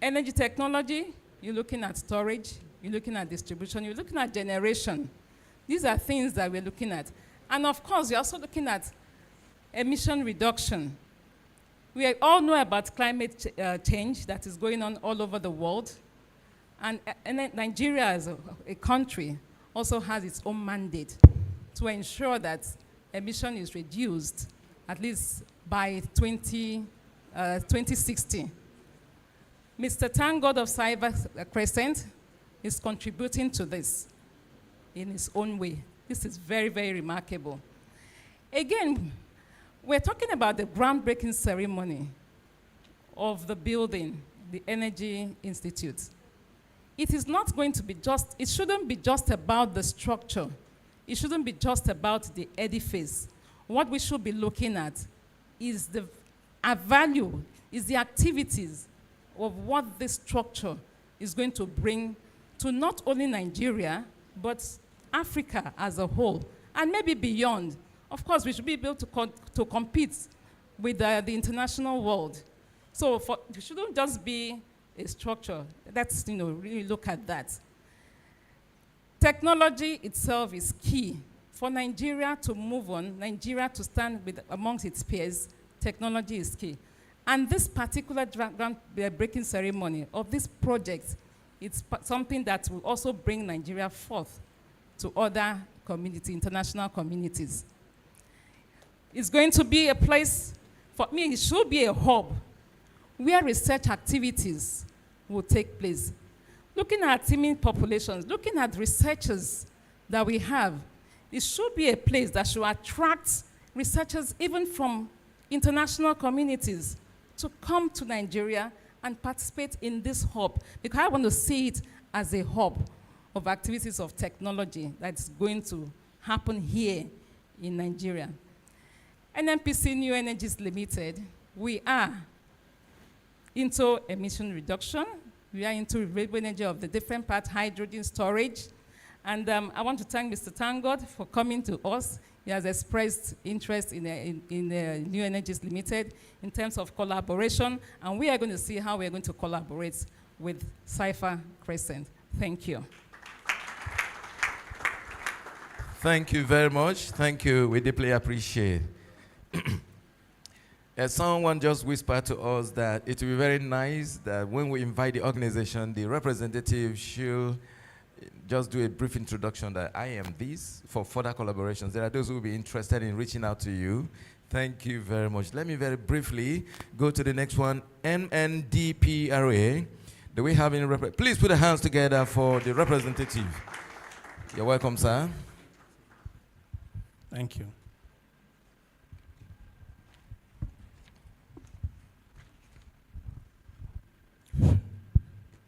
Energy technology, you're looking at storage, you're looking at distribution, you're looking at generation. These are things that we're looking at. And of course, you're also looking at emission reduction. We all know about climate change that is going on all over the world. And Nigeria as a country also has its own mandate to ensure that emission is reduced at least by 2060. Mr. Thank God of Cyber Crescent is contributing to this in his own way. This is very, very remarkable. Again, we're talking about the groundbreaking ceremony of the building, the Energy Institute. It is not going to be just, it shouldn't be just about the structure. It shouldn't be just about the edifice. What we should be looking at is the value, is the activities of what this structure is going to bring to not only Nigeria, but Africa as a whole, and maybe beyond. Of course, we should be able to compete with the international world. So it shouldn't just be a structure. Let's really look at that. Technology itself is key For Nigeria to move on, Nigeria to stand with, amongst its peers, technology is key. And this particular groundbreaking ceremony of this project, it's something that will also bring Nigeria forth to other community, international communities. It's going to be a place, for me, it should be a hub where research activities will take place. Looking at teeming populations, looking at researchers that we have, it should be a place that should attract researchers even from international communities to come to Nigeria and participate in this hub, because I want to see it as a hub of activities of technology that's going to happen here in Nigeria. NNPC New Energies Limited, we are into emission reduction. We are into renewable energy of the different parts, hydrogen storage. And I want to thank Mr. Tangod for coming to us. He has expressed interest in New Energies Limited in terms of collaboration. And we are going to see how we are going to collaborate with Cypher Crescent. Thank you. Thank you very much. Thank you. We deeply appreciate. Someone just whispered to us that it will be very nice that when we invite the organization, the representative should just do a brief introduction that I am this for further collaborations. There are those who will be interested in reaching out to you. Thank you very much. Let me very briefly go to the next one, NNDPRA. Do we have any please put the hands together for the representative. You're welcome, sir. Thank you.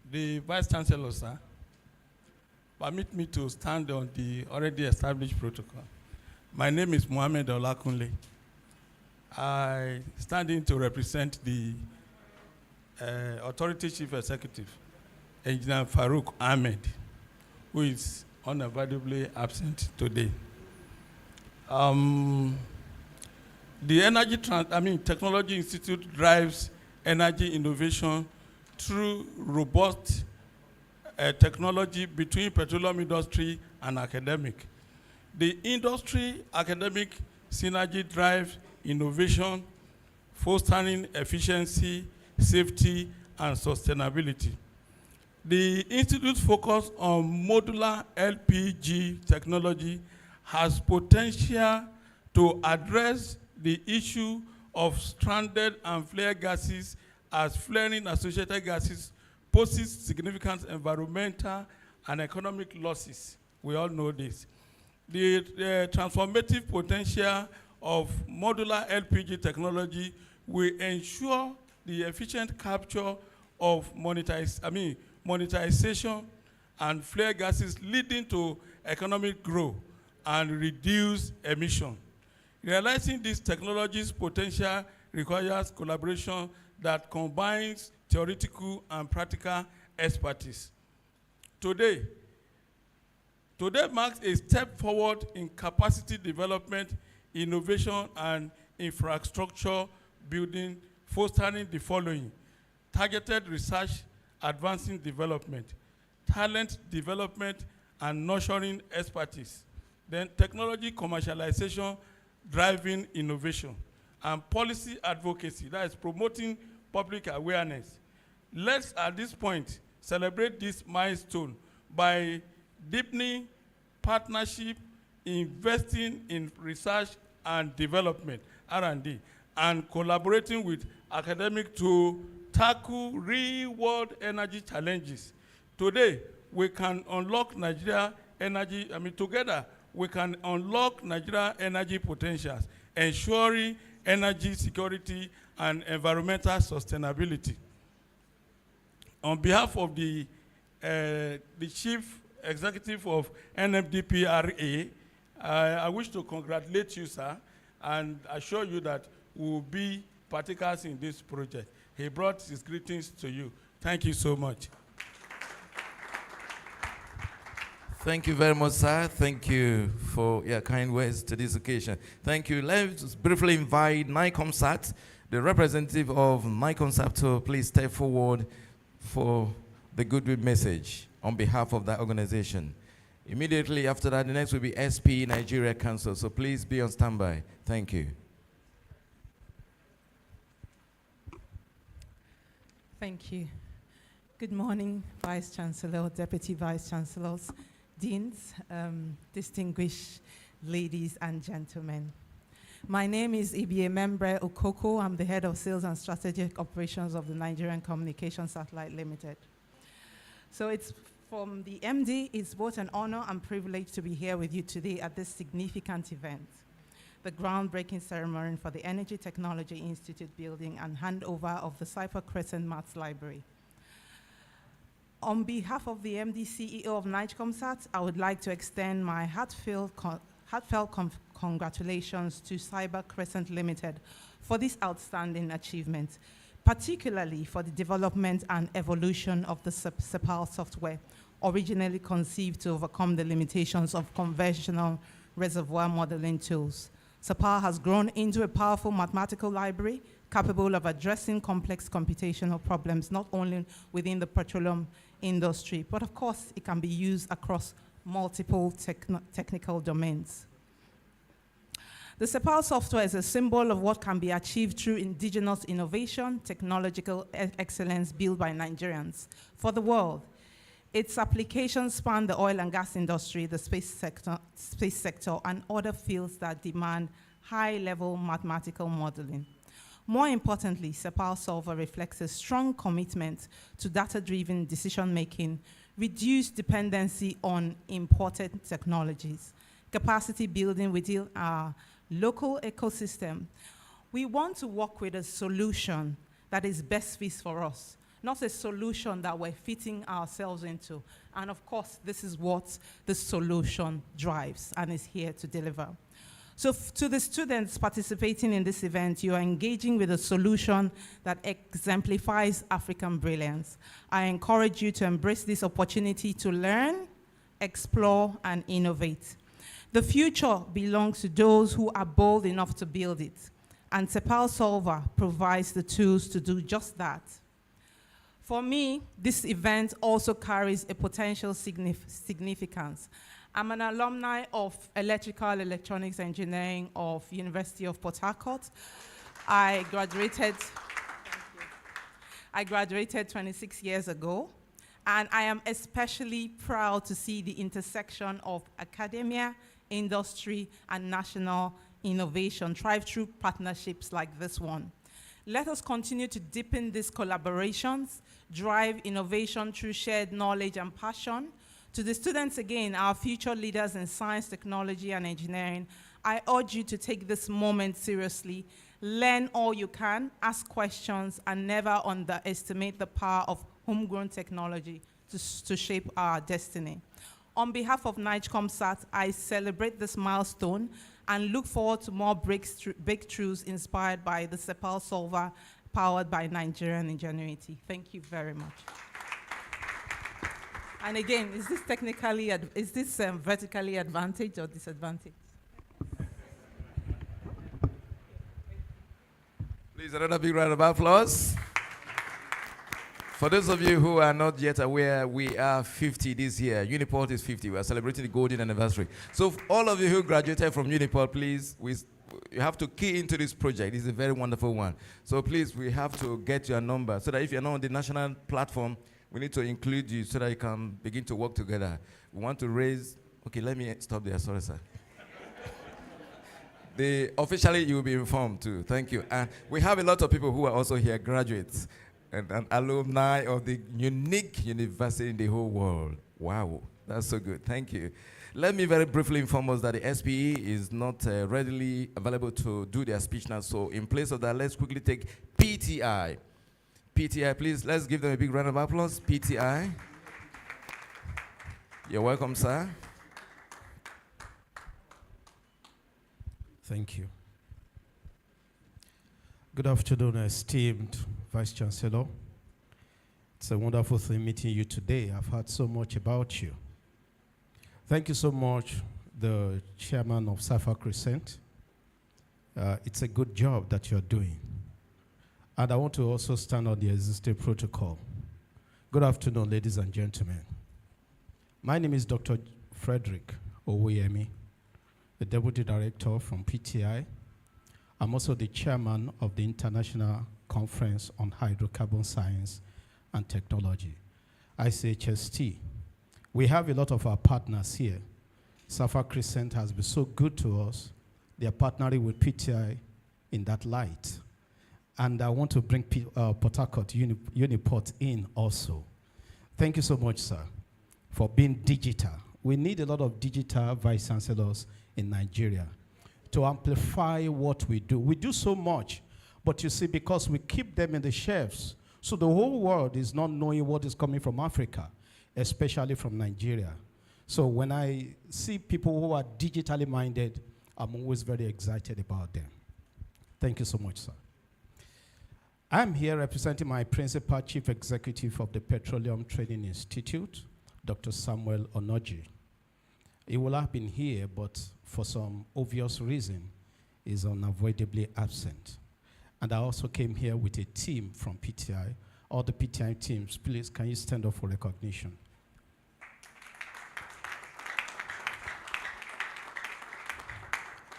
The Vice Chancellor, sir, permit me to stand on the already established protocol. My name is Mohamed Olakunle. I stand in to represent the Authority Chief Executive, Engineer Farouk Ahmed, who is unavoidably absent today. The Technology Institute drives energy innovation through robust technology between petroleum industry and academic. The industry-academic synergy drives innovation, fostering efficiency, safety, and sustainability. The Institute's focus on modular LPG technology has potential to address the issue of stranded and flare gases, as flaring associated gases poses significant environmental and economic losses. We all know this. The transformative potential of modular LPG technology will ensure the efficient capture of monetization and flare gases, leading to economic growth and reduce emission. Realizing this technology's potential requires collaboration that combines theoretical and practical expertise. Today marks a step forward in capacity development, innovation, and infrastructure building, fostering the following: targeted research, advancing development, talent development, and nurturing expertise. Then technology commercialization, driving innovation, and policy advocacy, that is promoting public awareness. Let's, at this point, celebrate this milestone by deepening partnership, investing in research and development, R&D, and collaborating with academics to tackle real-world energy challenges. Today, we can unlock Nigeria energy, together, we can unlock Nigeria energy potentials, ensuring energy security and environmental sustainability. On behalf of the Chief Executive of NNDPRA, I wish to congratulate you, sir, and assure you that we will be partakers in this project. He brought his greetings to you. Thank you so much. Thank you very much, sir. Thank you for your kind words to this occasion. Thank you. Let's briefly invite NICOMSAT, the representative of NICOMSAT, to please step forward for the goodwill message on behalf of that organization. Immediately after that, the next will be SP Nigeria Council. So please be on standby. Thank you. Thank you. Good morning, Vice Chancellor, Deputy Vice Chancellors, Deans, distinguished ladies and gentlemen. My name is Ibie Membre Okoko. I'm the Head of Sales and Strategic Operations of the Nigerian Communications Satellite Limited. So it's from the MD, it's both an honor and privilege to be here with you today at this significant event, the groundbreaking ceremony for the Energy Technology Institute building and handover of the Cypher Crescent Maths Library. On behalf of the MD CEO of NIGECOMSAT, I would like to extend my heartfelt congratulations to Cyber Crescent Limited for this outstanding achievement, particularly for the development and evolution of the CEPAL software, originally conceived to overcome the limitations of conventional reservoir modeling tools. CEPAL has grown into a powerful mathematical library capable of addressing complex computational problems, not only within the petroleum industry, but of course, it can be used across multiple technical domains. The CEPAL software is a symbol of what can be achieved through indigenous innovation, technological excellence built by Nigerians for the world. Its applications span the oil and gas industry, the space sector, and other fields that demand high-level mathematical modeling. More importantly, CEPAL Solver reflects a strong commitment to data-driven decision-making, reduced dependency on imported technologies, capacity building within our local ecosystem. We want to work with a solution that is best fit for us, not a solution that we're fitting ourselves into. And of course, this is what the solution drives and is here to deliver. So to the students participating in this event, you are engaging with a solution that exemplifies African brilliance. I encourage you to embrace this opportunity to learn, explore, and innovate. The future belongs to those who are bold enough to build it, and CEPAL Solver provides the tools to do just that. For me, this event also carries a potential significance. I'm an alumni of Electrical Electronics Engineering of University of Port Harcourt. I graduated 26 years ago, and I am especially proud to see the intersection of academia, industry, and national innovation thrive through partnerships like this one. Let us continue to deepen these collaborations, drive innovation through shared knowledge and passion. To the students again, our future leaders in science, technology, and engineering, I urge you to take this moment seriously, learn all you can, ask questions, and never underestimate the power of homegrown technology to shape our destiny. On behalf of NIGECOMSAT, I celebrate this milestone and look forward to more breakthroughs inspired by the CEPAL Solver powered by Nigerian ingenuity. Thank you very much. And again, is this vertically advantaged or disadvantaged? Please, another big round of applause. For those of you who are not yet aware, we are 50 this year. Uniport is 50. We are celebrating the golden anniversary. So all of you who graduated from Uniport, please, you have to key into this project. It's a very wonderful one. So please, we have to get your number so that if you're not on the national platform, we need to include you so that you can begin to work together. We want to raise, okay, let me stop there, sorry, sir. Officially, you will be informed too, thank you. And we have a lot of people who are also here, graduates and alumni of the unique university in the whole world. Wow, that's so good, thank you. Let me very briefly inform us that the SPE is not readily available to do their speech now, so in place of that, let's quickly take PTI. PTI, please, let's give them a big round of applause. PTI. You're welcome, sir. Thank you. Good afternoon, esteemed Vice Chancellor. It's a wonderful thing meeting you today. I've heard so much about you. Thank you so much, the chairman of Cypher Crescent. It's a good job that you're doing. And I want to also stand on the existing protocol. Good afternoon, ladies and gentlemen. My name is Dr. Frederick Oweyemi, the Deputy Director from PTI. I'm also the Chairman of the International Conference on Hydrocarbon Science and Technology, ICHST. We have a lot of our partners here. Safa Crescent has been so good to us. They are partnering with PTI in that light. And I want to bring Port Harcourt Uniport in also. Thank you so much, sir, for being digital. We need a lot of digital vice chancellors in Nigeria to amplify what we do. We do so much, but you see, because we keep them in the shelves, so the whole world is not knowing what is coming from Africa, especially from Nigeria. So when I see people who are digitally minded, I'm always very excited about them. Thank you so much, sir. I'm here representing my principal chief executive of the Petroleum Training Institute, Dr. Samuel Onoji. He will have been here, but for some obvious reason, is unavoidably absent. And I also came here with a team from PTI. All the PTI teams, please, can you stand up for recognition?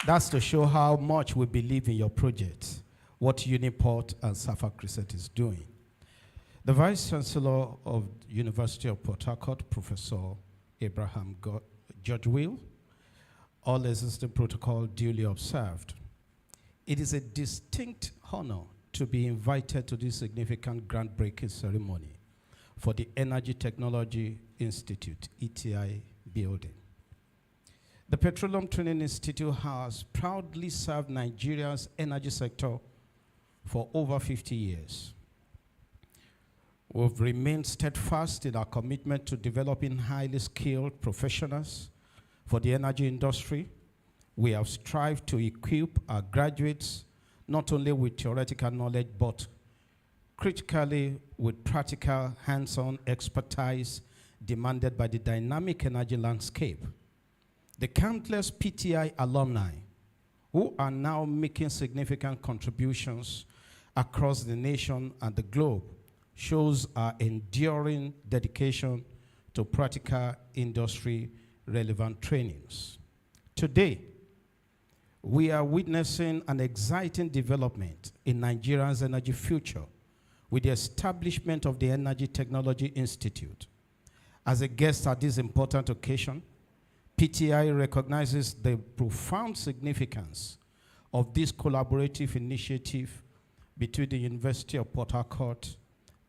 That's to show how much we believe in your project, what Uniport and Safa Crescent is doing. The Vice Chancellor of University of Port Harcourt, Professor Abraham George Will, all existing protocol duly observed. It is a distinct honor to be invited to this significant groundbreaking ceremony for the Energy Technology Institute, ETI building. The Petroleum Training Institute has proudly served Nigeria's energy sector for over 50 years. We've remained steadfast in our commitment to developing highly skilled professionals for the energy industry. We have strived to equip our graduates not only with theoretical knowledge, but critically with practical hands-on expertise demanded by the dynamic energy landscape. The countless PTI alumni who are now making significant contributions across the nation and the globe shows our enduring dedication to practical industry-relevant trainings. Today, we are witnessing an exciting development in Nigeria's energy future with the establishment of the Energy Technology Institute. As a guest at this important occasion, PTI recognizes the profound significance of this collaborative initiative between the University of Port Harcourt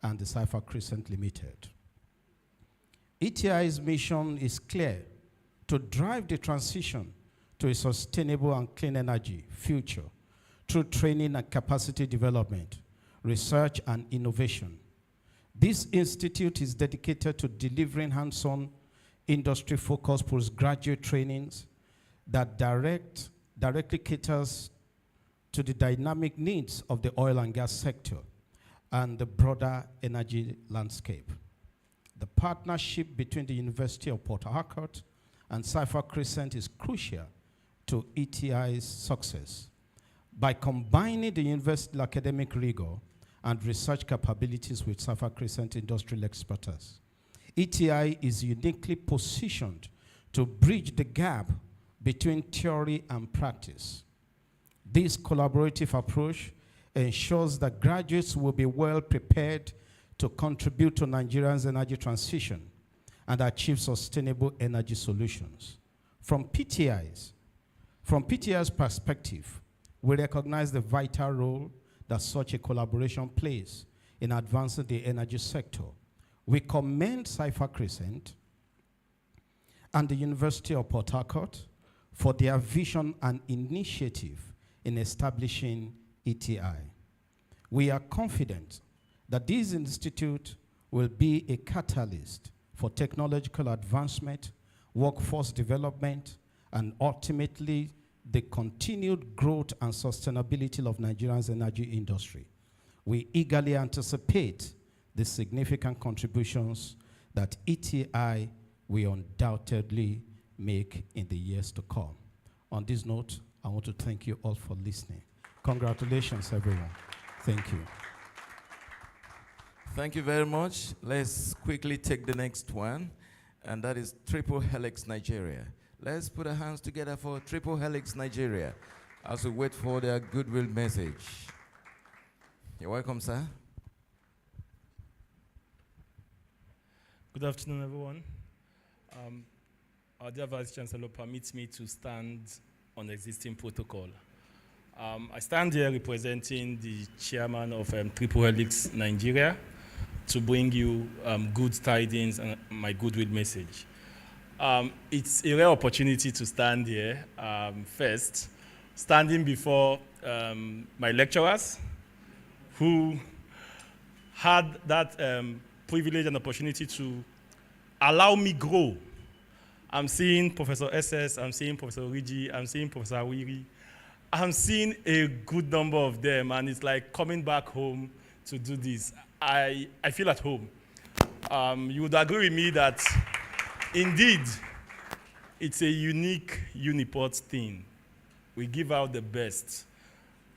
and the Safa Crescent Limited. ETI's mission is clear: to drive the transition to a sustainable and clean energy future through training and capacity development, research and innovation. This institute is dedicated to delivering hands-on industry-focused postgraduate trainings that directly caters to the dynamic needs of the oil and gas sector and the broader energy landscape. The partnership between the University of Port Harcourt and Safa Crescent is crucial to ETI's success. By combining the university's academic rigor and research capabilities with Safa Crescent industrial expertise, ETI is uniquely positioned to bridge the gap between theory and practice. This collaborative approach ensures that graduates will be well prepared to contribute to Nigeria's energy transition and achieve sustainable energy solutions. From PTI's perspective, we recognize the vital role that such a collaboration plays in advancing the energy sector. We commend Safa Crescent and the University of Port Harcourt for their vision and initiative in establishing ETI. We are confident that this institute will be a catalyst for technological advancement, workforce development, and ultimately the continued growth and sustainability of Nigeria's energy industry. We eagerly anticipate the significant contributions that ETI will undoubtedly make in the years to come. On this note, I want to thank you all for listening. Congratulations, everyone. Thank you. Thank you very much. Let's quickly take the next one. and that is Triple Helix Nigeria. Let's put our hands together for Triple Helix Nigeria as we wait for their goodwill message. You're welcome, sir. Good afternoon, everyone. Our dear Vice Chancellor permits me to stand on the existing protocol. I stand here representing the chairman of Triple Helix Nigeria to bring you good tidings and my goodwill message. It's a rare opportunity to stand here first, standing before my lecturers who had that privilege and opportunity to allow me grow. I'm seeing Professor SS, I'm seeing Professor Rigi, I'm seeing Professor Awiri. I'm seeing a good number of them, and it's like coming back home to do this. I feel at home. You would agree with me that indeed it's a unique Uniport thing. We give out the best,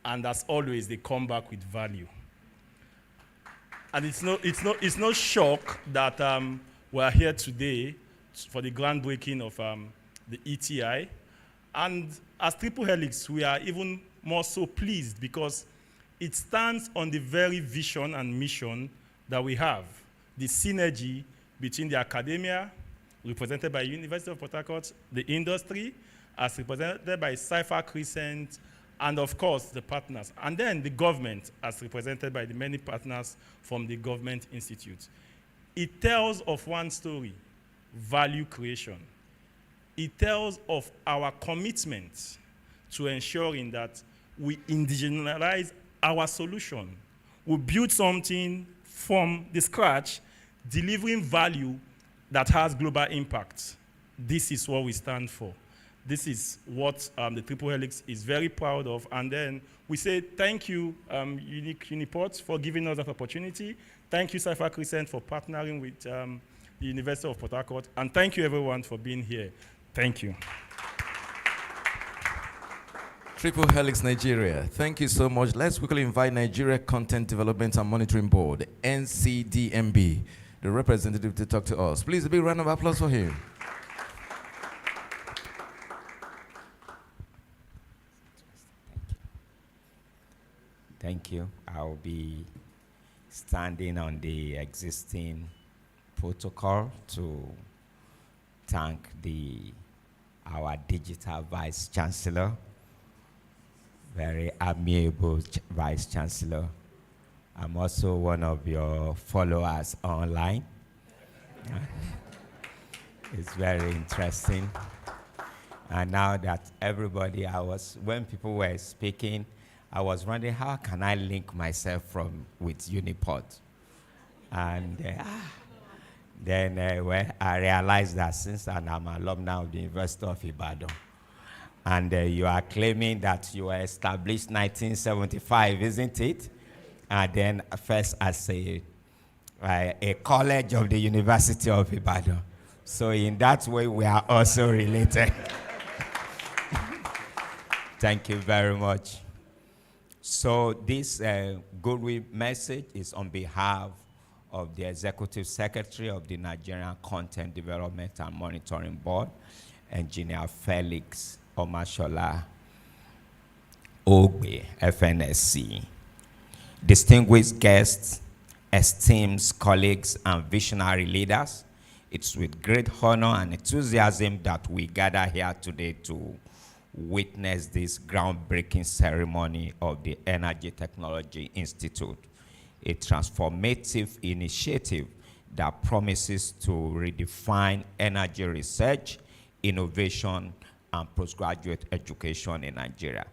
and as always, they come back with value. And it's no shock that we're here today for the groundbreaking of the ETI. And as Triple Helix, we are even more so pleased because it stands on the very vision and mission that we have, the synergy between the academia, represented by University of Port Harcourt, the industry, as represented by Cypher Crescent, and of course, the partners. And then the government, as represented by the many partners from the government institutes. It tells of one story, value creation. It tells of our commitment to ensuring that we indigeneize our solution. We build something from the scratch, delivering value that has global impact. This is what we stand for. This is what the Triple Helix is very proud of. And then we say thank you, Unique Uniport, for giving us that opportunity. Thank you, Cypher Crescent, for partnering with the University of Port Harcourt. And thank you, everyone, for being here. Thank you. Triple Helix Nigeria, thank you so much. Let's quickly invite Nigeria Content Development and Monitoring Board, NCDMB, the representative to talk to us. Please, a big round of applause for him. Thank you. I'll be standing on the existing protocol to thank our digital Vice Chancellor, very amiable Vice Chancellor. I'm also one of your followers online. It's very interesting. And now that everybody, when people were speaking, I was wondering how can I link myself with Uniport? And then when I realized that since I'm an alumni of the University of Ibadan, and you are claiming that you were established 1975, isn't it? And then first as a college of the University of Ibadan. So in that way, we are also related. Thank you very much. So this goodwill message is on behalf of the Executive Secretary of the Nigerian Content Development and Monitoring Board, Engineer Felix Omashola Ogbe, FNSC. Distinguished guests, esteemed colleagues, and visionary leaders, it's with great honor and enthusiasm that we gather here today to witness this groundbreaking ceremony of the Energy Technology Institute, a transformative initiative that promises to redefine energy research, innovation, and postgraduate education in Nigeria.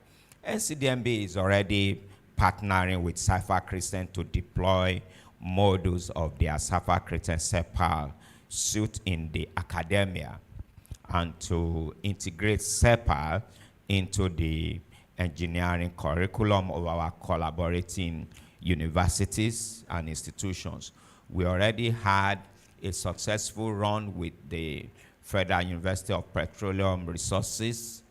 NCDMB is already partnering with Cypher Crescent to deploy modules of their Cypher Crescent CEPAL suite in the academia, and to integrate CEPAL into the engineering curriculum of our collaborating universities and institutions. We already had a successful run with the Federal University of Petroleum Resources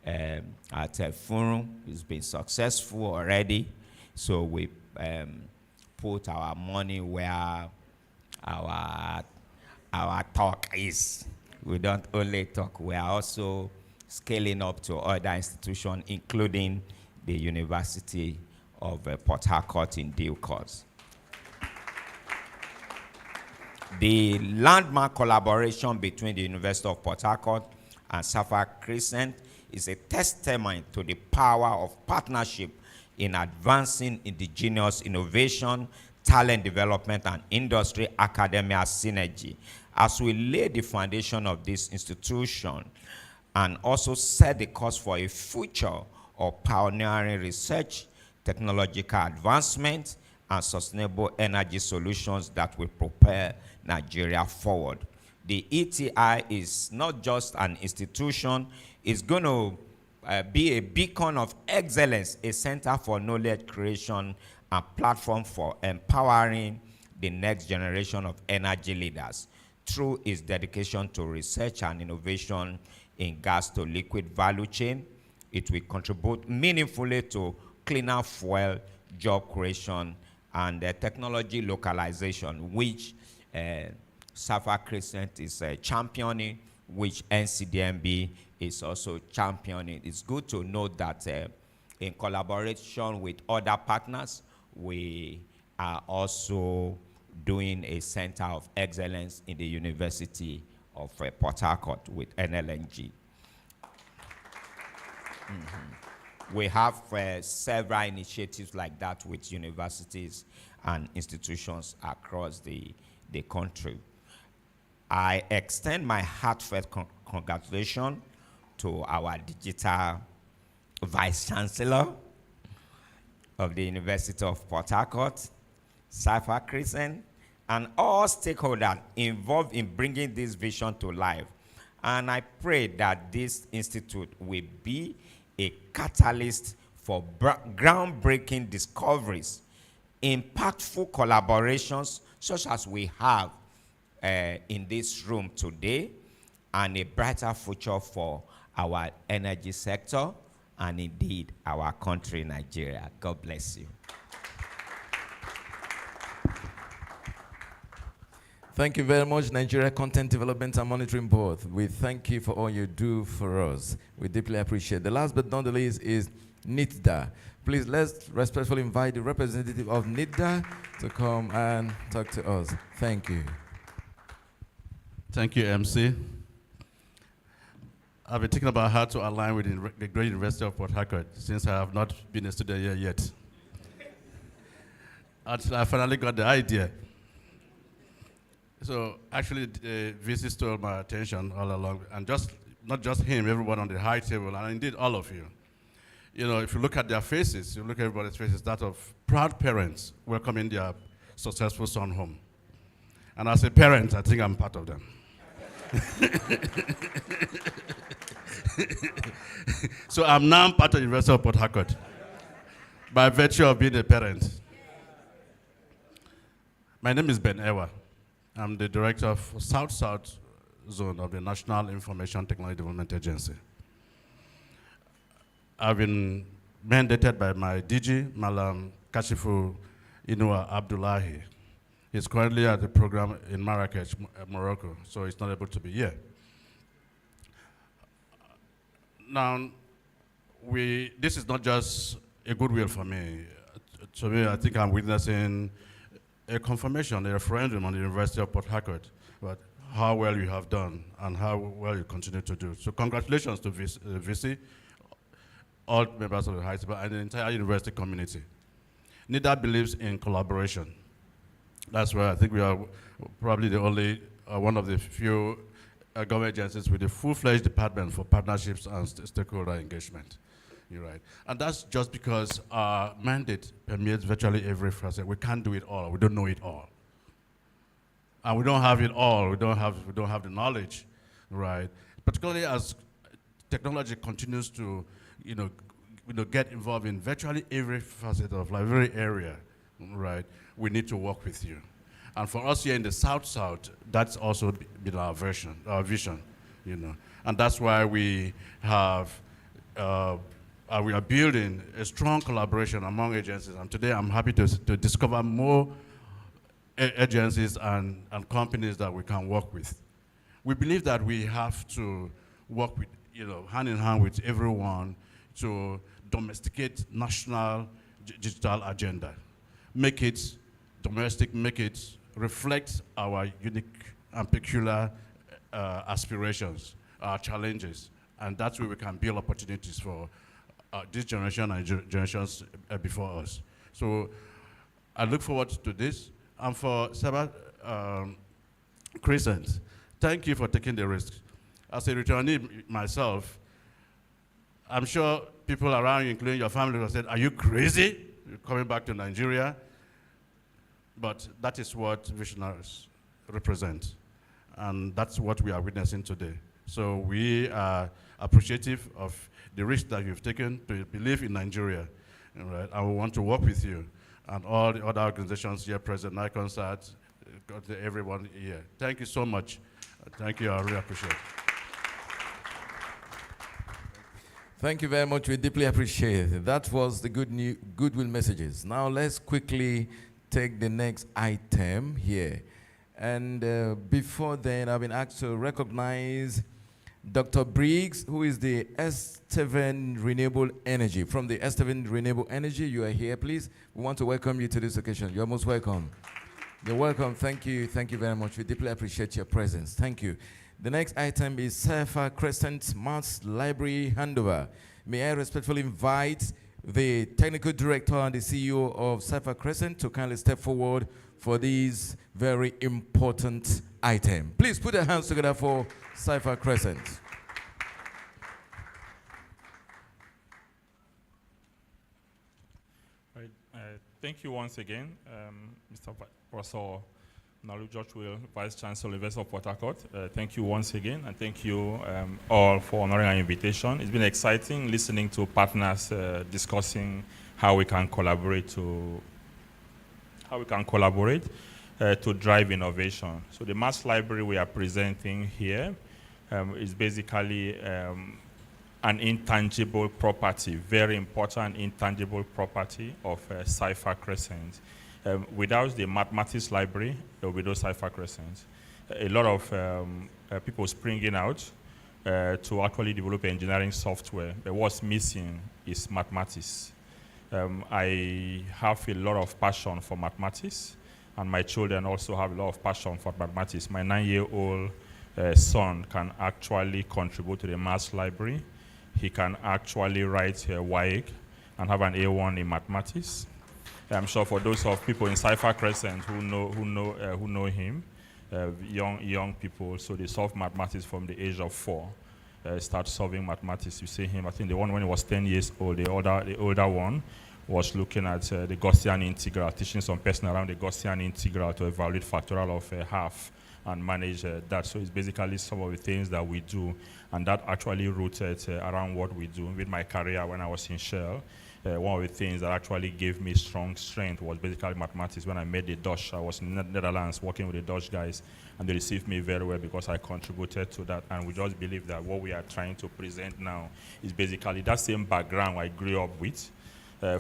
at Furum. It's been successful already. So we put our money where our our talk is. We don't only talk, we are also scaling up to other institutions, including the University of Port Harcourt in due course. The landmark collaboration between the University of Port Harcourt and Sapphire Crescent is a testament to the power of partnership in advancing indigenous innovation, talent development, and industry academia synergy. As we lay the foundation of this institution and also set the course for a future of pioneering research, technological advancement, and sustainable energy solutions that will propel Nigeria forward. The ETI is not just an institution, it's going to be a beacon of excellence, a center for knowledge creation, and platform for empowering the next generation of energy leaders through its dedication to research and innovation in gas to liquid value chain. It will contribute meaningfully to cleaner fuel, job creation, and technology localization, which Sapphire Crescent is championing, which NCDMB is also championing. It's good to note that in collaboration with other partners, we are also doing a center of excellence in the University of Port Harcourt with NLNG. We have several initiatives like that with universities and institutions across the country. I extend my heartfelt congratulations to our digital Vice Chancellor of the University of Port Harcourt, Sapphire Crescent, and all stakeholders involved in bringing this vision to life. And I pray that this institute will be a catalyst for groundbreaking discoveries, impactful collaborations such as we have in this room today, and a brighter future for our energy sector and indeed our country, Nigeria. God bless you. Thank you very much, Nigeria Content Development and Monitoring Board. We thank you for all you do for us. We deeply appreciate. The last but not the least is NITDA. Please, let's respectfully invite the representative of NITDA to come and talk to us. Thank you. Thank you, MC. I've been thinking about how to align with the Great University of Port Harcourt since I have not been a student here yet. Until I finally got the idea. So actually, VC stole my attention all along, and not just him, everyone on the high table, and indeed all of you. You know, if you look at their faces, you look at everybody's faces, that of proud parents welcoming their successful son home. And as a parent, I think I'm part of them. So I'm now part of the University of Port Harcourt by virtue of being a parent. My name is Ben Ewa. I'm the director of South-South Zone of the National Information Technology Development Agency. I've been mandated by my DG, Malam Kashifu Inua Abdullahi. He's currently at the program in Marrakech, Morocco, so he's not able to be here. Now, this is not just a goodwill for me. To me, I think I'm witnessing a confirmation, a referendum on the University of Port Harcourt, but how well you have done and how well you continue to do. So congratulations to VC, all members of the high table, and the entire university community. NIDA believes in collaboration. That's why I think we are probably the only, one of the few government agencies with a full-fledged department for partnerships and stakeholder engagement. You're right. And that's just because our mandate permeates virtually every facet. We can't do it all. We don't know it all. And we don't have it all. We don't have the knowledge, right? Particularly as technology continues to, get involved in virtually every facet of life, every area, right? We need to work with you. And for us here in the South-South, that's also been our vision, And that's why we have, we are building a strong collaboration among agencies. And today I'm happy to discover more agencies and companies that we can work with. We believe that we have to work with, hand in hand with everyone to domesticate national digital agenda. Make it domestic, make it reflect our unique and peculiar aspirations, our challenges, and that's where we can build opportunities for this generation and generations before us. So I look forward to this. And for Cyber Crescent, thank you for taking the risk. As a returnee myself, I'm sure people around you, including your family, have said, "Are you crazy? You're coming back to Nigeria?" But that is what visionaries represent. And that's what we are witnessing today. So we are appreciative of the risk that you've taken to believe in Nigeria. Right? And we want to work with you and all the other organizations here present, NICONSAT, everyone here. Thank you so much. Thank you, I really appreciate it. Thank you very much. We deeply appreciate it. That was the goodwill messages. Now let's quickly take the next item here. And before then, I've been asked to recognize Dr. Briggs, who is the S7 Renewable Energy. From the S7 Renewable Energy, you are here, please. We want to welcome you to this occasion. You're most welcome. You're welcome. Thank you. Thank you very much. We deeply appreciate your presence. Thank you. The next item is Cypher Crescent Mass Library handover. May I respectfully invite the technical director and the CEO of Cypher Crescent to kindly step forward for this very important item. Please put your hands together for Cypher Crescent. Right. Thank you once again, Mr. Professor Nalu George Will, Vice Chancellor, University of Port Harcourt. Thank you once again, and thank you all for honoring our invitation. It's been exciting listening to partners discussing how we can collaborate to drive innovation. So the mass library we are presenting here is basically an intangible property, very important intangible property of Cypher Crescent. Without the mathematics library, there will be no Cypher Crescent. A lot of people springing out to actually develop engineering software, but what's missing is mathematics. I have a lot of passion for mathematics, and my children also have a lot of passion for mathematics. My 9-year-old son can actually contribute to the maths library. He can actually write WAEC and have an A1 in mathematics. I'm sure for those of people in Cypher Crescent who know him, young people, so they solve mathematics from the age of 4. Start solving mathematics. You see him. I think the one when he was 10 years old. The older one was looking at the Gaussian integral, teaching some person around the Gaussian integral to evaluate factorial of half and manage that. So it's basically some of the things that we do, and that actually rooted around what we do. With my career when I was in Shell, one of the things that actually gave me strong strength was basically mathematics. When I made the Dutch, I was in the Netherlands working with the Dutch guys, and they received me very well because I contributed to that. And we just believe that what we are trying to present now is basically that same background I grew up with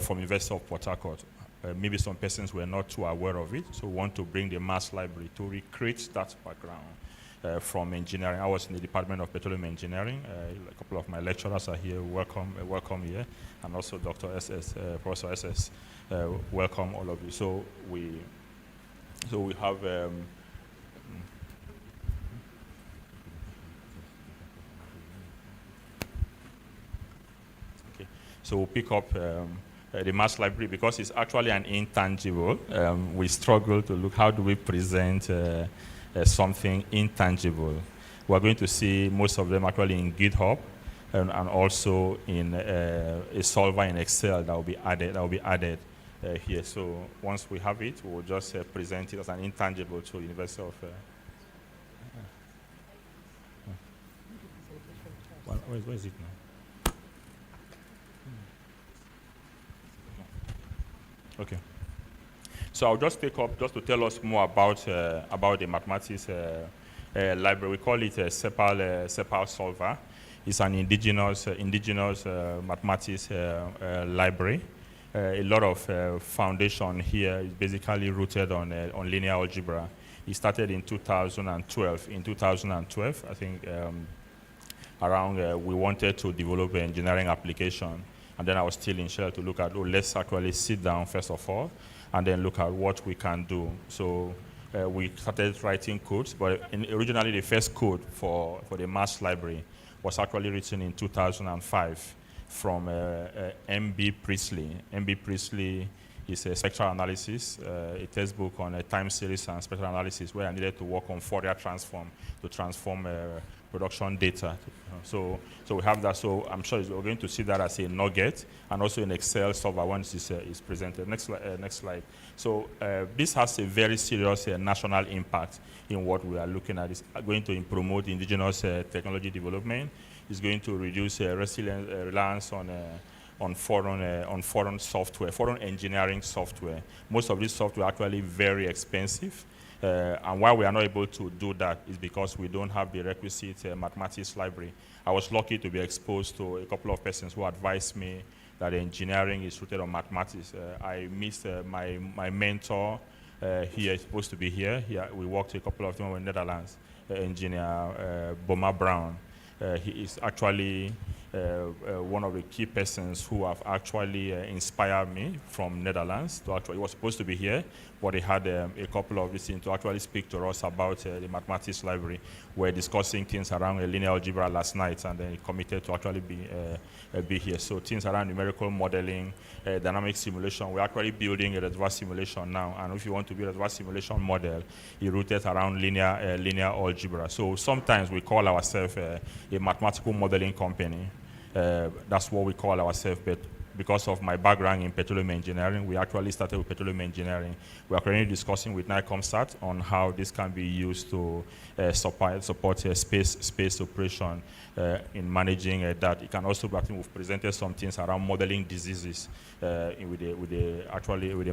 from University of Port Harcourt. Maybe some persons were not too aware of it, so we want to bring the mass library to recreate that background from engineering. I was in the Department of Petroleum Engineering. A couple of my lecturers are here. Welcome here. And also Dr. SS, Professor SS, welcome all of you. So we have okay. So we'll pick up the mass library because it's actually an intangible. We struggle to look how do we present something intangible. We're going to see most of them actually in GitHub. And also in a solver in Excel that will be added here. So once we have it, we'll just present it as an intangible to University of. Where is it now? Okay. So I'll just take up just to tell us more about the mathematics library. We call it a CEPAL solver. It's an indigenous mathematics library. a lot of foundation here is basically rooted on linear algebra. It started in 2012. In 2012, I think around we wanted to develop an engineering application, and then I was still in Shell to look at, let's actually sit down first of all, and then look at what we can do. So we started writing codes, but originally the first code for the mass library was actually written in 2005 from M.B. Priestley. M.B. Priestley is a spectral analysis, a textbook on time series and spectral analysis, where I needed to work on Fourier transform to transform production data. So we have that. So I'm sure we're going to see that as a nugget, and also in Excel solver once this is presented. Next slide. So this has a very serious national impact in what we are looking at. It's going to promote indigenous technology development. It's going to reduce reliance on foreign software, foreign engineering software. Most of this software are actually very expensive. And why we are not able to do that is because we don't have the requisite mathematics library. I was lucky to be exposed to a couple of persons who advised me that engineering is rooted on mathematics. I missed my mentor here, is supposed to be here. We worked a couple of times in the Netherlands, engineer Boma Brown. He is actually one of the key persons who have actually inspired me from Netherlands. He was supposed to be here, but he had a couple of things to actually speak to us about the mathematics library. We're discussing things around linear algebra last night, and then he committed to actually be here. So things around numerical modeling, dynamic simulation. We're actually building a reservoir simulation now, and if you want to build a reservoir simulation model, it's rooted around linear algebra. So sometimes we call ourselves a mathematical modeling company. That's what we call ourselves, but because of my background in petroleum engineering, we actually started with petroleum engineering. We are currently discussing with NICOMSAT on how this can be used to support space operation in managing that. It can also be, I think we've presented some things around modeling diseases with the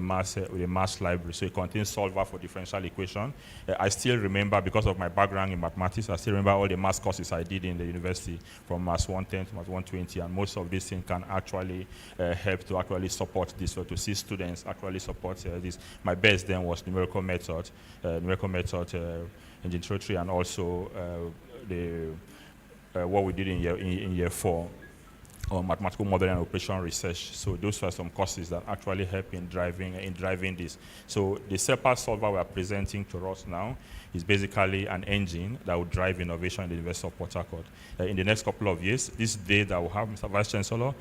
mass library. So it contains solver for differential equation. I still remember, because of my background in mathematics, I still remember all the math courses I did in the university, from Maths 110 to Maths 120, and most of these things can actually help to actually support this, or to see students actually support this. My best then was numerical method, engine theory, and also what we did in year 4 on mathematical modeling and operation research. So those were some courses that actually help in driving this. So the CEPA solver we are presenting to us now is basically an engine that will drive innovation in the University of Port Harcourt. In the next couple of years, this day that we have, Mr. Vice Chancellor,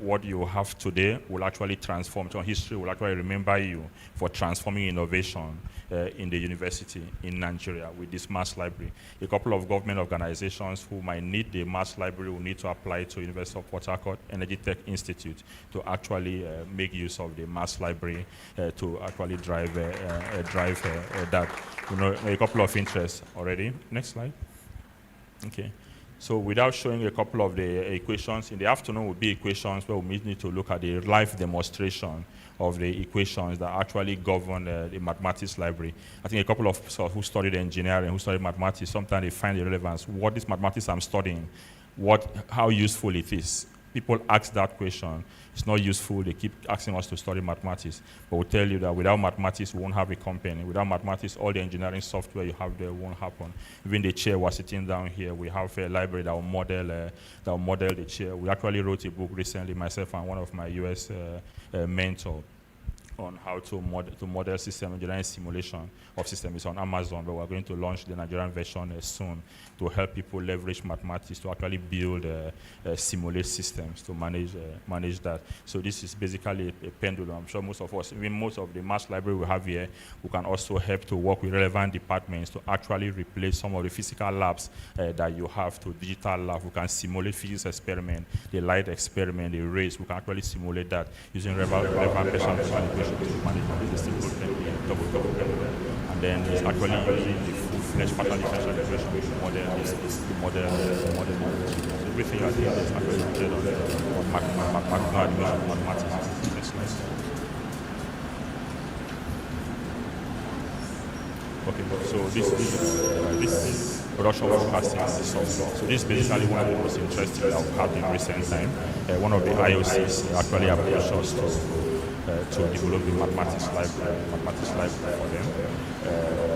what you have today will actually transform. So history will actually remember you for transforming innovation in the university in Nigeria with this mass library. A couple of government organizations who might need the mass library will need to apply to University of Port Harcourt Energy Tech Institute to actually make use of the mass library to actually drive that. You know, a couple of interests already. Next slide. Okay. So without showing a couple of the equations, in the afternoon will be equations where we need to look at the live demonstration of the equations that actually govern the mathematics library. I think a couple of who studied engineering, who studied mathematics, sometimes they find the relevance. What is mathematics I'm studying? How useful it is? People ask that question. It's not useful. They keep asking us to study mathematics. But we'll tell you that without mathematics, we won't have a company. Without mathematics, all the engineering software you have there won't happen. Even the chair we're sitting down here, we have a library that will model the chair. We actually wrote a book recently, myself and one of my US mentors, on how to model system engineering simulation of systems. It's on Amazon, but we're going to launch the Nigerian version soon to help people leverage mathematics to actually build simulate systems to manage that. So this is basically a pendulum. I'm sure most of us, even most of the mass library we have here, we can also help to work with relevant departments to actually replace some of the physical labs that you have to digital lab. We can simulate physics experiment, the light experiment, the rays. We can actually simulate that using relevant equations to manage the simple double. And then it's actually using the full-fledged partial differential equation to model. Everything I think is actually rooted on mathematics. Next slide. Okay, so this production forecasting is software. So this is basically one of the most interesting that we've had in recent time. One of the IOCs actually approached us to develop the mathematics library for them,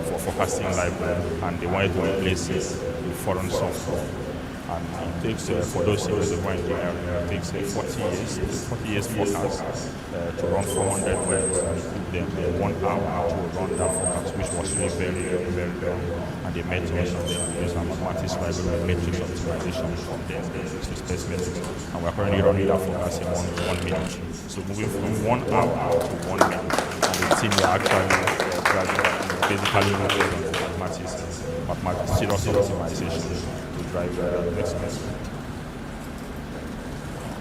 for forecasting library, and they wanted to replace it with foreign software. And it takes, for those in reservoir engineering, it takes 40 years forecast to run 400 wells, and it took them 1 hour to run that forecast, which was really very, very long. And they met us, and then we used our mathematics library matrix optimization from them to space metrics. And we're currently running that forecast in 1 minute. So moving from 1 hour to 1 minute, and the team are actually basically working on mathematics, serious optimization to drive investment.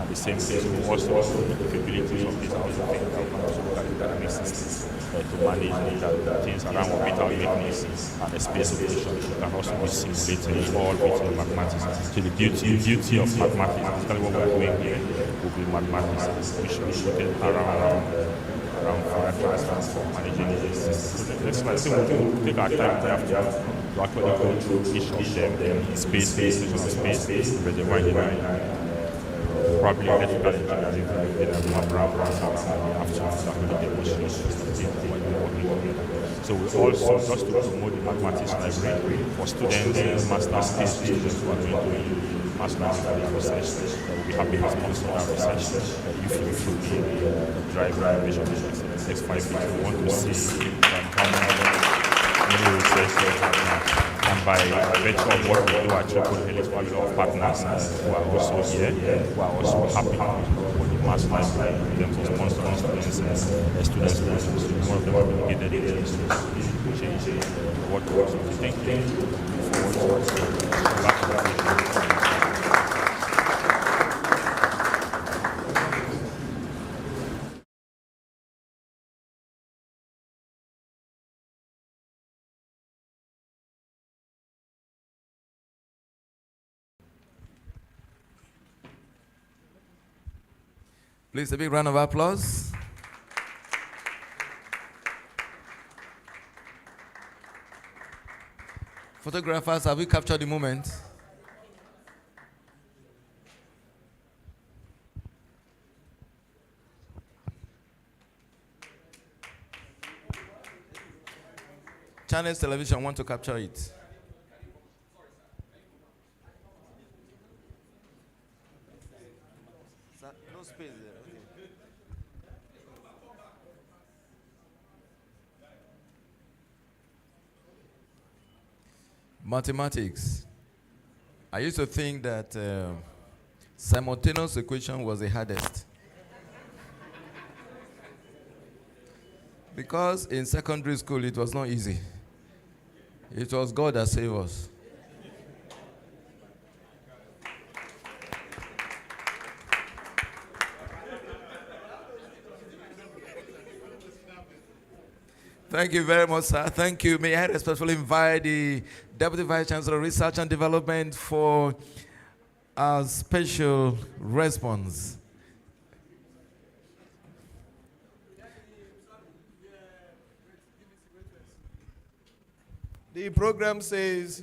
At the same time, we also the capabilities of this also think we can also look at the dynamic systems to manage the things around orbital weakness and the space operations. We can also be simulated all with mathematics. So the beauty of mathematics, basically what we are doing here, will be mathematics, which we should get around fire transfers for managing the system. So next slide, I think we'll take our time after to actually go through each of them, space, reservoir engineering, probably electrical engineering, then around so we also, just to promote the mathematics library for students, master's PhD students who are going to do mathematical research, we'll be happy to sponsor that research if you should be driver innovation in the next 5 years. We want to see how many researchers and by virtue of what we do at Triple Helix, we have a lot of partners who are also here, who are also happy for the mass library, them to sponsor students, one of them are dedicated agents to change what works. Thank you. Please, a big round of applause. Photographers, have we captured the moment? Channels Television want to capture it. No space there. Mathematics. I used to think that simultaneous equation was the hardest. Because in secondary school it was not easy. It was God that saved us. Thank you very much, sir. Thank you. May I respectfully invite the Deputy Vice Chancellor of Research and Development for a special response. The program says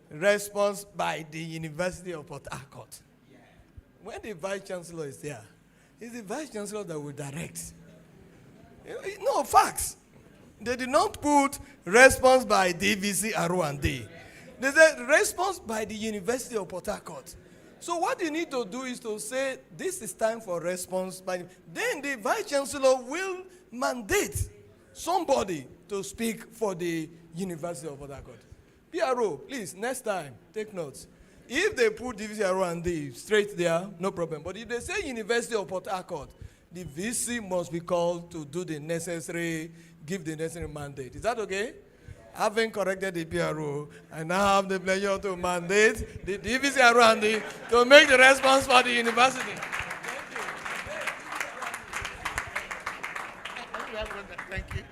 response by the University of Port Harcourt. When the Vice Chancellor is there, it's the Vice Chancellor that will direct. No, facts. They did not put response by DVC, R&D. They said response by the University of Port Harcourt. So what you need to do is to say, this is time for response by, then the Vice Chancellor will mandate somebody to speak for the University of Port Harcourt. PRO, please, next time, take notes. If they put DVC, R&D straight there, no problem. But if they say University of Port Harcourt, the VC must be called to do the necessary, give the necessary mandate. Is that okay? Having corrected the PRO, I now have the pleasure to mandate the DVC R&D to make the response for the university. Thank you.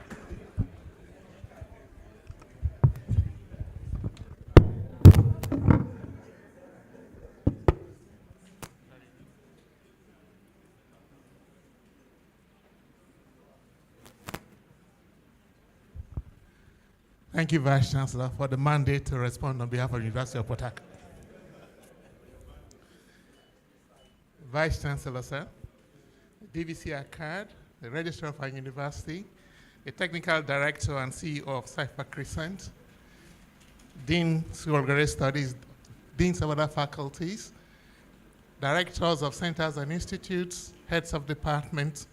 Thank you, Vice Chancellor, for the mandate to respond on behalf of the University of Port Harcourt. Vice Chancellor, sir, DVC Akkad, the Registrar of our university, the Technical Director and CEO of Cypher Crescent, Dean School of Graduate Studies, Deans of other faculties, Directors of Centers and Institutes, Heads of Departments.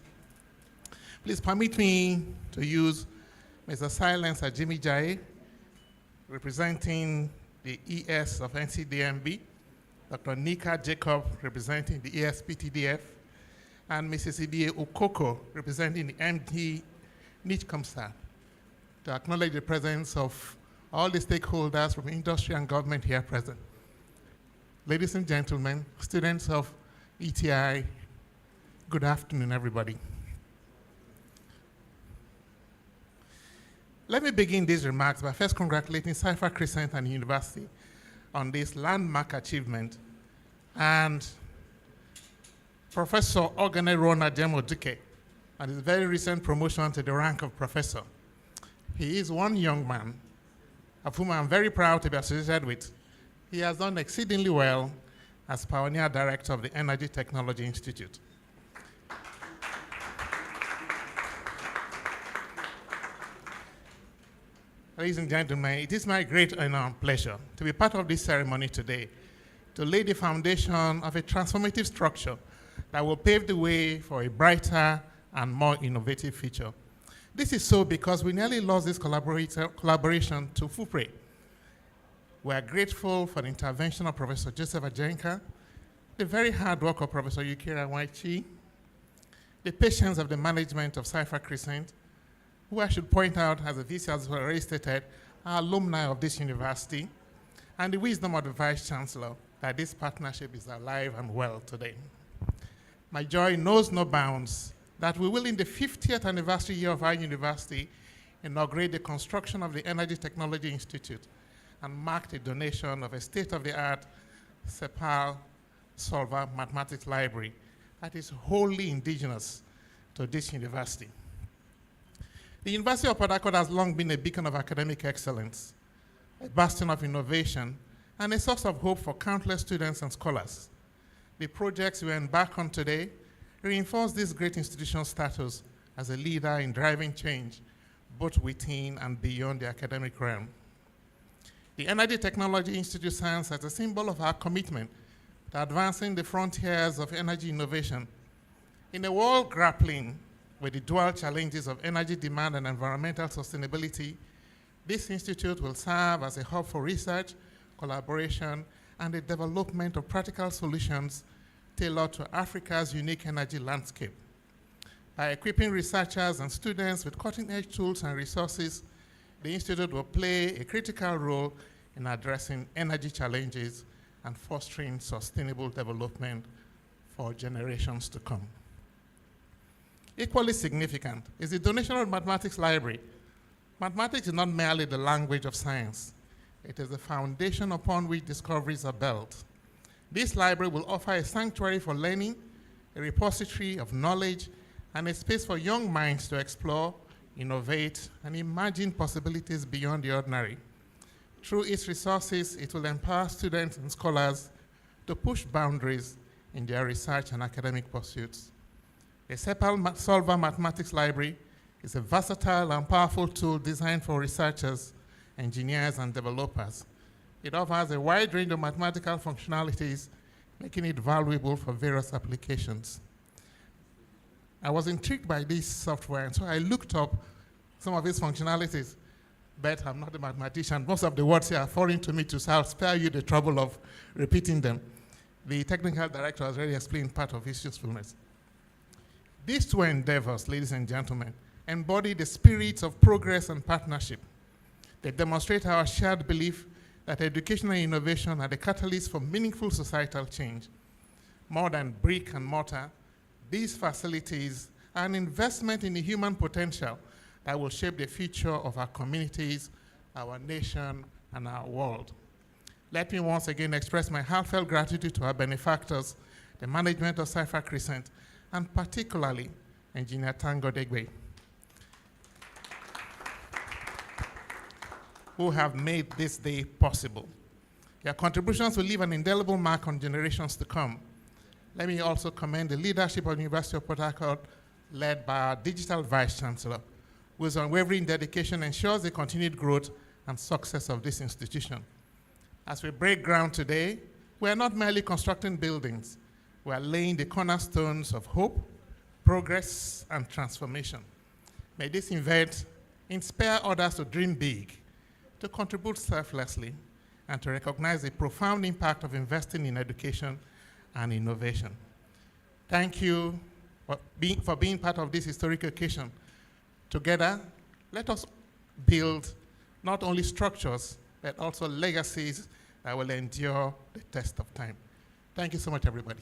Please permit me to use Mr. Silencer Jimmy Jai, representing the ES of NCDMB, Dr. Nika Jacob, representing the ESPTDF, and Mrs. Ibie Okoko, representing the MD NICHCOMSA, to acknowledge the presence of all the stakeholders from industry and government here present. Ladies and gentlemen, students of ETI, good afternoon, everybody. Let me begin these remarks by first congratulating Cypher Crescent and the university on this landmark achievement, and Professor Ogane Rona Demoduke on his very recent promotion to the rank of professor. He is one young man of whom I'm very proud to be associated with. He has done exceedingly well as pioneer director of the Energy Technology Institute. Ladies and gentlemen, it is my great honor and pleasure to be part of this ceremony today to lay the foundation of a transformative structure that will pave the way for a brighter and more innovative future. This is so because we nearly lost this collaboration to FUPRE. We are grateful for the intervention of Professor Joseph Ajenka, the very hard work of Professor Yukira Waichi, the patience of the management of Cypher Crescent, who I should point out, as the VC has already stated, are alumni of this university, and the wisdom of the Vice Chancellor that this partnership is alive and well today. My joy knows no bounds that we will, in the 50th anniversary year of our university, inaugurate the construction of the Energy Technology Institute and mark the donation of a state-of-the-art CEPAL Solver Mathematics Library that is wholly indigenous to this university. The University of Port Harcourt has long been a beacon of academic excellence, a bastion of innovation, and a source of hope for countless students and scholars. The projects we embark on today reinforce this great institution's status as a leader in driving change, both within and beyond the academic realm. The Energy Technology Institute stands as a symbol of our commitment to advancing the frontiers of energy innovation. In a world grappling with the dual challenges of energy demand and environmental sustainability, this institute will serve as a hub for research, collaboration, and the development of practical solutions tailored to Africa's unique energy landscape. By equipping researchers and students with cutting-edge tools and resources, the Institute will play a critical role in addressing energy challenges and fostering sustainable development for generations to come. Equally significant is the donation of Mathematics Library. Mathematics is not merely the language of science. It is the foundation upon which discoveries are built. This library will offer a sanctuary for learning, a repository of knowledge, and a space for young minds to explore, innovate, and imagine possibilities beyond the ordinary. Through its resources, it will empower students and scholars to push boundaries in their research and academic pursuits. The CEPAL Solver Mathematics Library is a versatile and powerful tool designed for researchers, engineers, and developers. It offers a wide range of mathematical functionalities, making it valuable for various applications. I was intrigued by this software, and so I looked up some of its functionalities. But I'm not a mathematician. Most of the words here are foreign to me, so I'll spare you the trouble of repeating them. The technical director has already explained part of its usefulness. These two endeavors, ladies and gentlemen, embody the spirits of progress and partnership. They demonstrate our shared belief that education and innovation are the catalyst for meaningful societal change. More than brick and mortar, these facilities are an investment in the human potential that will shape the future of our communities, our nation, and our world. Let me once again express my heartfelt gratitude to our benefactors, the management of Cypher Crescent, and particularly Engineer Tango Degwe. who have made this day possible. Your contributions will leave an indelible mark on generations to come. Let me also commend the leadership of the University of Port Harcourt, led by our digital Vice-Chancellor, whose unwavering dedication ensures the continued growth and success of this institution. As we break ground today, we are not merely constructing buildings, we are laying the cornerstones of hope, progress, and transformation. May this event inspire others to dream big, to contribute selflessly, and to recognize the profound impact of investing in education and innovation. Thank you for being part of this historic occasion. Together, let us build not only structures, but also legacies that will endure the test of time. Thank you so much, everybody.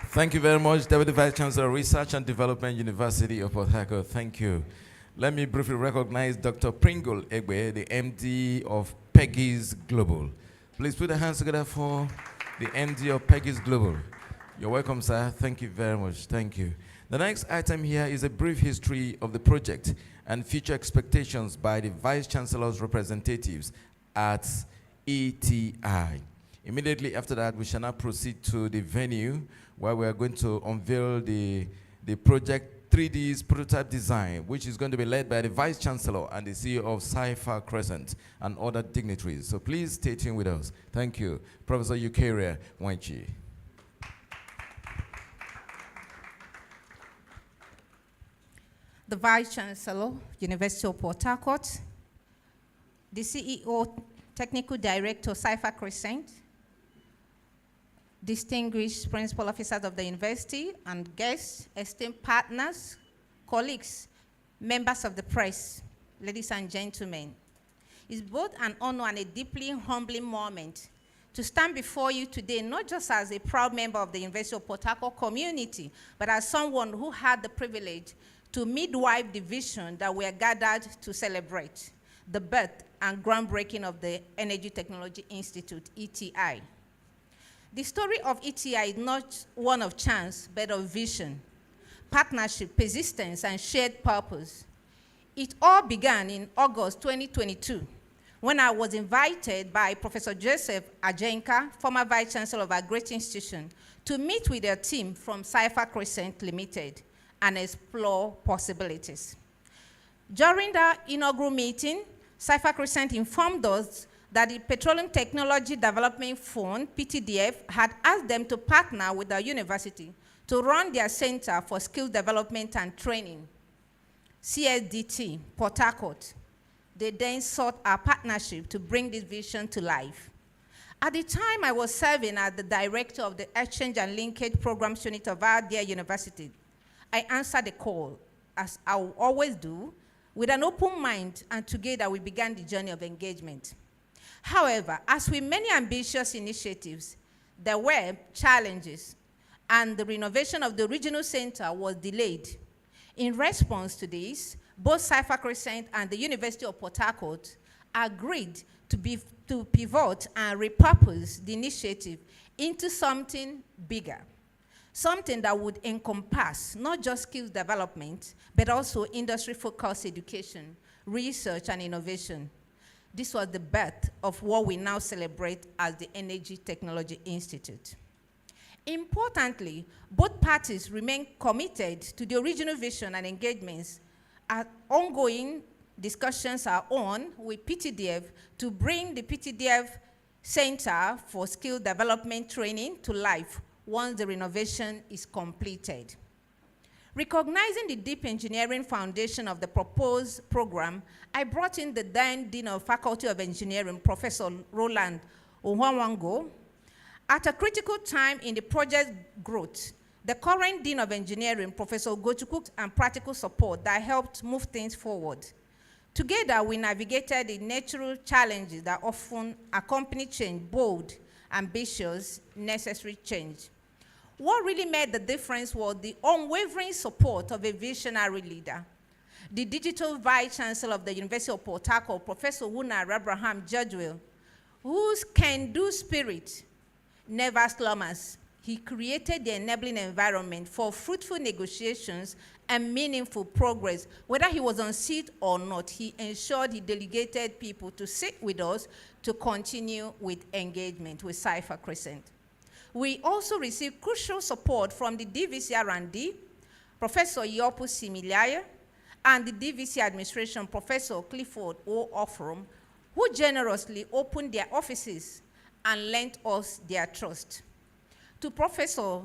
Thank you very much, Deputy Vice-Chancellor, Research and Development, University of Port Harcourt. Thank you. Let me briefly recognize Dr. Pringle Egbe, the MD of Peggy's Global. Please put your hands together for the MD of Peggy's Global. You're welcome, sir. Thank you very much. Thank you. The next item here is a brief history of the project and future expectations by the Vice-Chancellor's representatives at ETI. Immediately after that, we shall now proceed to the venue where we are going to unveil the project 3D's prototype design, which is going to be led by the Vice-Chancellor and the CEO of Cypher Crescent and other dignitaries. So please stay tuned with us. Thank you. Professor Eukaria Wanchi. The Vice-Chancellor, University of Port Harcourt, the CEO, Technical Director, Cypher Crescent, distinguished principal officers of the university and guests, esteemed partners, colleagues, members of the press, ladies and gentlemen. It's both an honor and a deeply humbling moment to stand before you today, not just as a proud member of the University of Port Harcourt community, but as someone who had the privilege to midwife the vision that we are gathered to celebrate, the birth and groundbreaking of the Energy Technology Institute, ETI. The story of ETI is not one of chance, but of vision, partnership, persistence, and shared purpose. It all began in August 2022, when I was invited by Professor Joseph Ajenka, former Vice-Chancellor of our great institution, to meet with their team from Cypher Crescent Limited and explore possibilities. During the inaugural meeting, Cypher Crescent informed us that the Petroleum Technology Development Fund, PTDF, had asked them to partner with the university to run their Center for Skills Development and Training, CSDT, Port Harcourt. They then sought our partnership to bring this vision to life. At the time, I was serving as the director of the Exchange and Linkage Programs Unit of our dear university. I answered the call, as I will always do, with an open mind, and together we began the journey of engagement. However, as with many ambitious initiatives, there were challenges, and the renovation of the regional center was delayed. In response to this, both Cypher Crescent and the University of Port Harcourt agreed to pivot and repurpose the initiative into something bigger, something that would encompass not just skills development, but also industry-focused education, research, and innovation. This was the birth of what we now celebrate as the Energy Technology Institute. Importantly, both parties remain committed to the original vision and engagements. Ongoing discussions are on with PTDF to bring the PTDF Center for Skill Development Training to life once the renovation is completed. Recognizing the deep engineering foundation of the proposed program, I brought in the then Dean of Faculty of Engineering, Professor Roland Onwango. At a critical time in the project growth, the current Dean of Engineering, Professor Gochukwu, and practical support that helped move things forward. Together, we navigated the natural challenges that often accompany change, bold, ambitious, necessary change. What really made the difference was the unwavering support of a visionary leader. The digital Vice-Chancellor of the University of Port Harcourt, Professor Wunar Abraham Judgewell, whose can-do spirit never slumbers. He created the enabling environment for fruitful negotiations and meaningful progress. Whether he was on seat or not, he ensured he delegated people to sit with us to continue with engagement with Cypher Crescent. We also received crucial support from the DVC R&D, Professor Yopu Similaya, and the DVC administration, Professor Clifford O. Offram, who generously opened their offices and lent us their trust. To Professor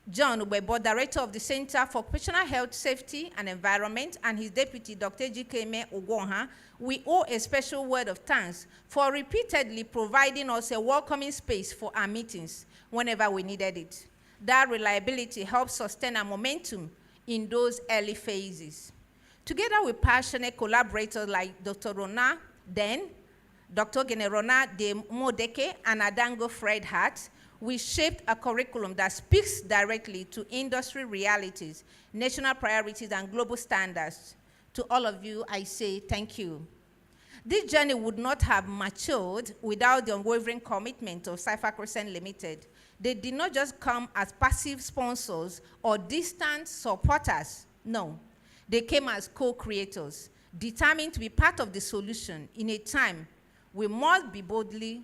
John Ubebo, Director of the Center for Occupational Health, Safety and Environment, and his deputy, Dr. Jikeme Ogwonha, we owe a special word of thanks for repeatedly providing us a welcoming space for our meetings whenever we needed it. That reliability helps sustain our momentum in those early phases. Together with passionate collaborators like Dr. Rona Den, Dr. Generona de Modeke, and Adango Fred Hart, we shaped a curriculum that speaks directly to industry realities, national priorities, and global standards. To all of you, I say thank you. This journey would not have matured without the unwavering commitment of Cypher Crescent Limited. They did not just come as passive sponsors or distant supporters. No, they came as co-creators, determined to be part of the solution in a time we must be boldly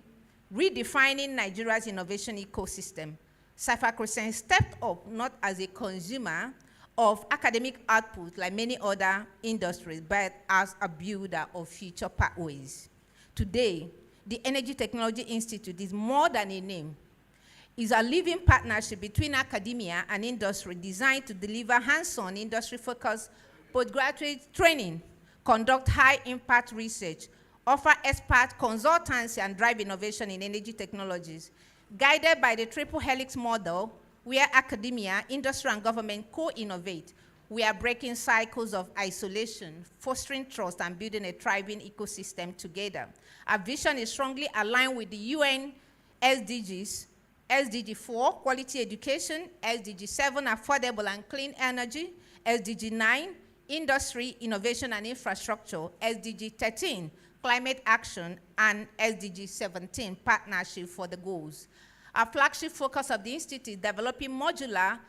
redefining Nigeria's innovation ecosystem. Cypher Crescent stepped up not as a consumer of academic output like many other industries, but as a builder of future pathways. Today, the Energy Technology Institute is more than a name. It's a living partnership between academia and industry designed to deliver hands-on industry-focused postgraduate training, conduct high-impact research, offer expert consultancy, and drive innovation in energy technologies. Guided by the triple helix model, where academia, industry, and government co-innovate, we are breaking cycles of isolation, fostering trust, and building a thriving ecosystem together. Our vision is strongly aligned with the UN SDGs, SDG 4, quality education, SDG 7, affordable and clean energy, SDG 9, industry, innovation, and infrastructure, SDG 13, climate action, and SDG 17, partnership for the goals. Our flagship focus of the Institute is developing modular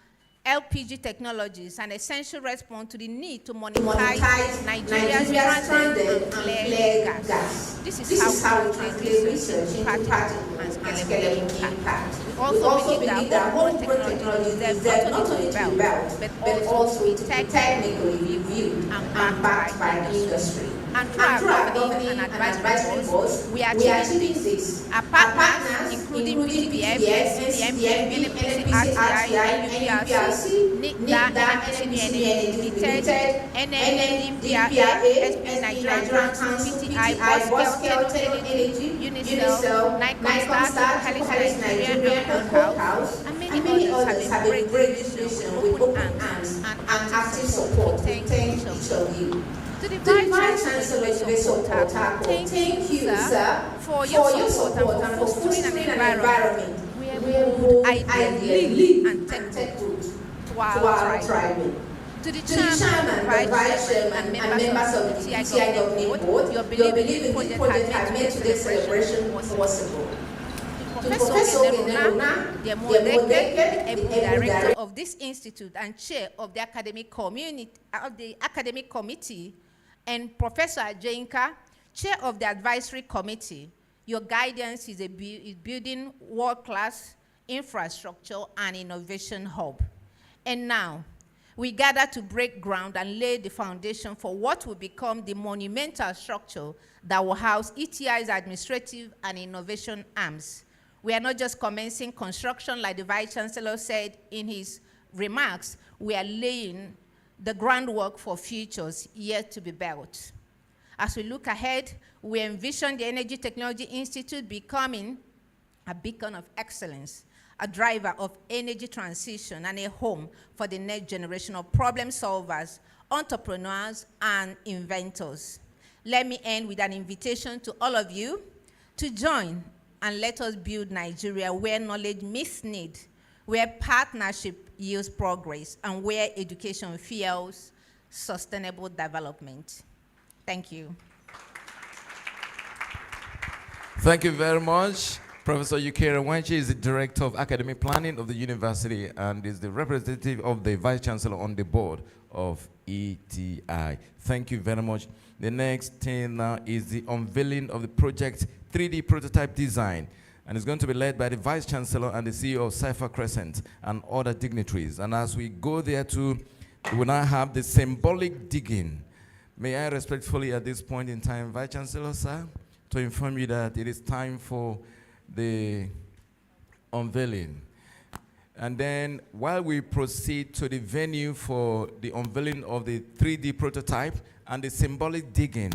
LPG technologies, an essential response to the need to monetize Nigeria's stranded and flared gas. This is how we translate research into practical and scalable impact. We also believe that homegrown technology deserves not only to be developed, but also to be technically reviewed and backed by the industry. And through our governing and advisory boards, we are achieving this. Our partners, including BDPF, CDM, NNPC, RTI, UPRC, NICDA, NNPC, Limited, NNPRA, SP Nigerian Council, PTI, Boss Energy, Unicel, Nikon, Helix Nigeria, and Courthouse, and many others have a great vision with open arms and active support. Thank each of you. To the Vice Chancellor of Port Harcourt, thank you, sir, for your support and for fostering an environment where we would ideally live and take root to our tribe. To the Chairman, the Vice Chairman, and members of the TI Governing Board, your belief in the project has made today's celebration possible. To Professor Generona, the Director of this institute and Chair of the Academic Committee, and Professor Ajenka, Chair of the Advisory Committee, your guidance is building world-class infrastructure and innovation hub. And now, we gather to break ground and lay the foundation for what will become the monumental structure that will house ETI's administrative and innovation arms. We are not just commencing construction, like the Vice Chancellor said in his remarks, we are laying the groundwork for futures yet to be built. As we look ahead, we envision the Energy Technology Institute becoming a beacon of excellence, a driver of energy transition, and a home for the next generation of problem solvers, entrepreneurs, and inventors. Let me end with an invitation to all of you to join and let us build Nigeria where knowledge meets need, where partnership yields progress, and where education fuels sustainable development. Thank you. Thank you very much, Professor Yukira Wanchi is the Director of Academic Planning of the university and is the representative of the Vice Chancellor on the board of ETI. Thank you very much. The next thing now is the unveiling of the project 3D prototype design, and it's going to be led by the Vice Chancellor and the CEO of Cypher Crescent and other dignitaries. And as we go there too, we will now have the symbolic digging. May I respectfully at this point in time, Vice Chancellor, sir, to inform you that it is time for the unveiling. And then while we proceed to the venue for the unveiling of the 3D prototype and the symbolic digging,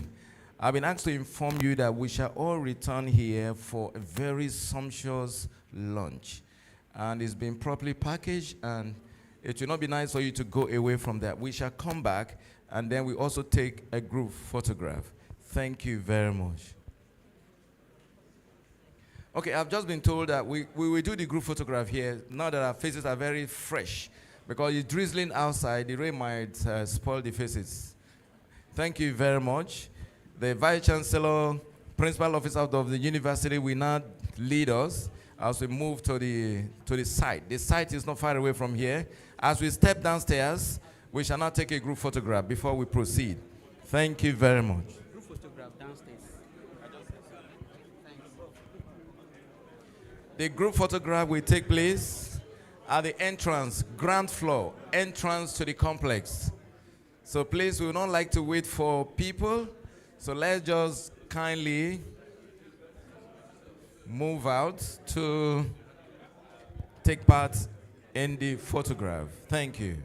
I've been asked to inform you that we shall all return here for a very sumptuous lunch. And it's been properly packaged, and it will not be nice for you to go away from that. We shall come back, and then we also take a group photograph. Thank you very much. Okay, I've just been told that we will do the group photograph here now that our faces are very fresh, because it's drizzling outside. The rain might spoil the faces. Thank you very much. The Vice Chancellor, Principal Officer of the university will now lead us as we move to the site. The site is not far away from here. As we step downstairs, we shall now take a group photograph before we proceed. Thank you very much. Group photograph downstairs. The group photograph will take place at the entrance, ground floor, entrance to the complex. So please, we would not like to wait for people. So let's just kindly move out to take part in the photograph. Thank you.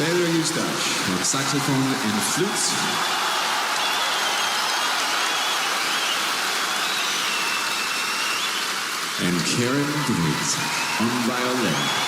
Pedro Eustache on saxophone and flute. And Karen Briggs on violin.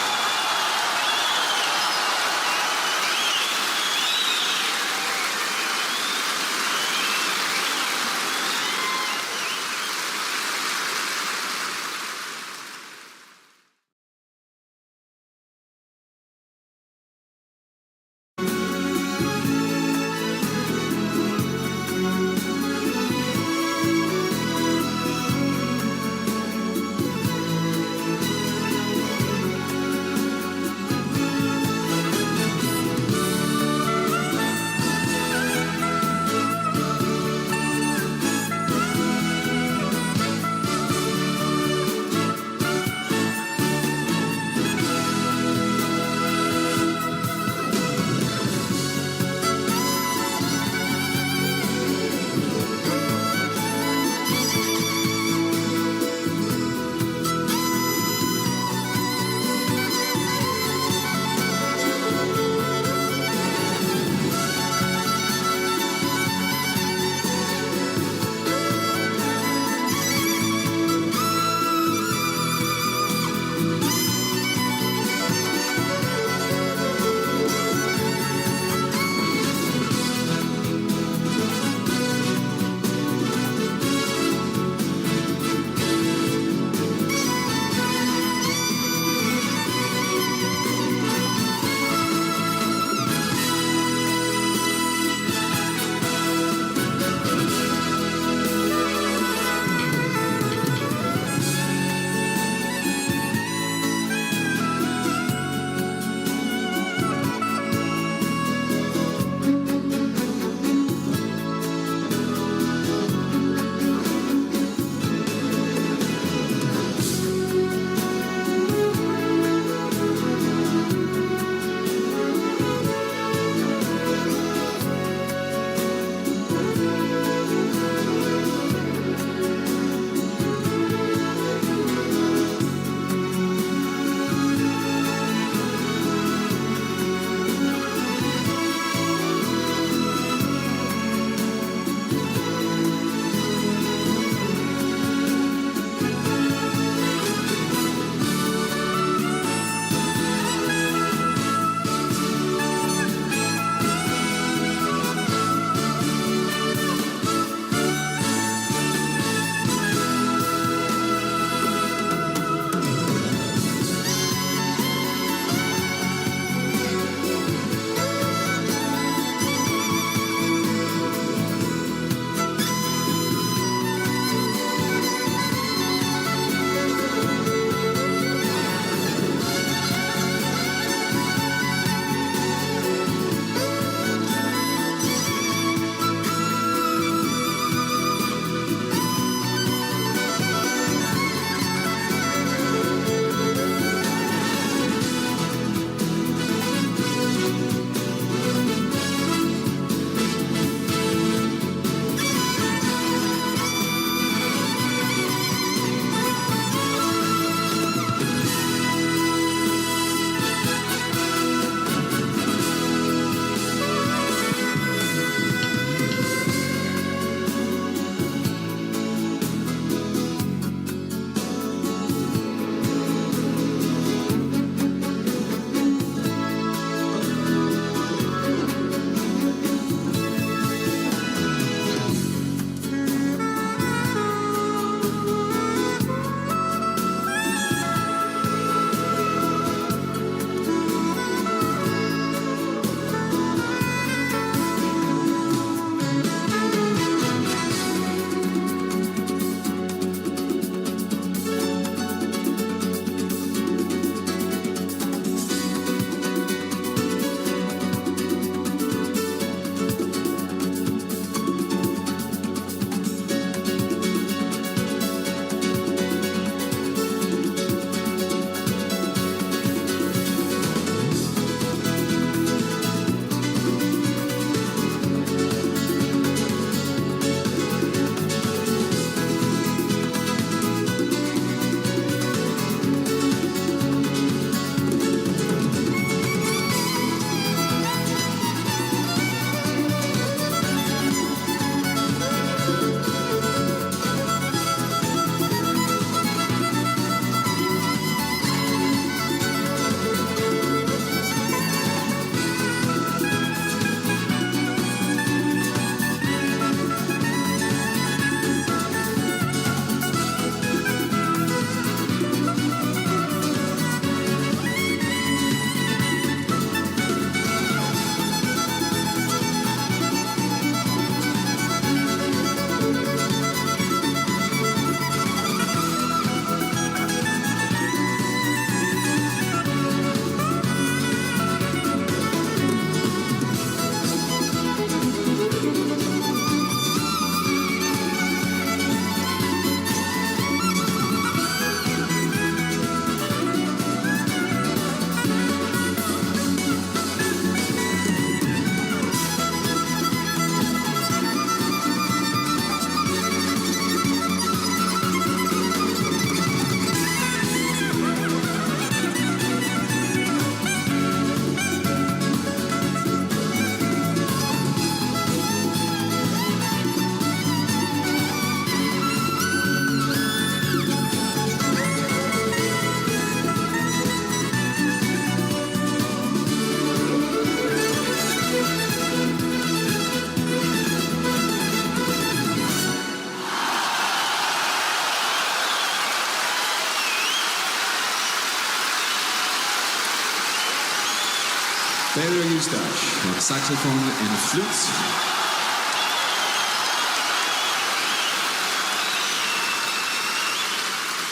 Pedro Eustache on saxophone and flutes.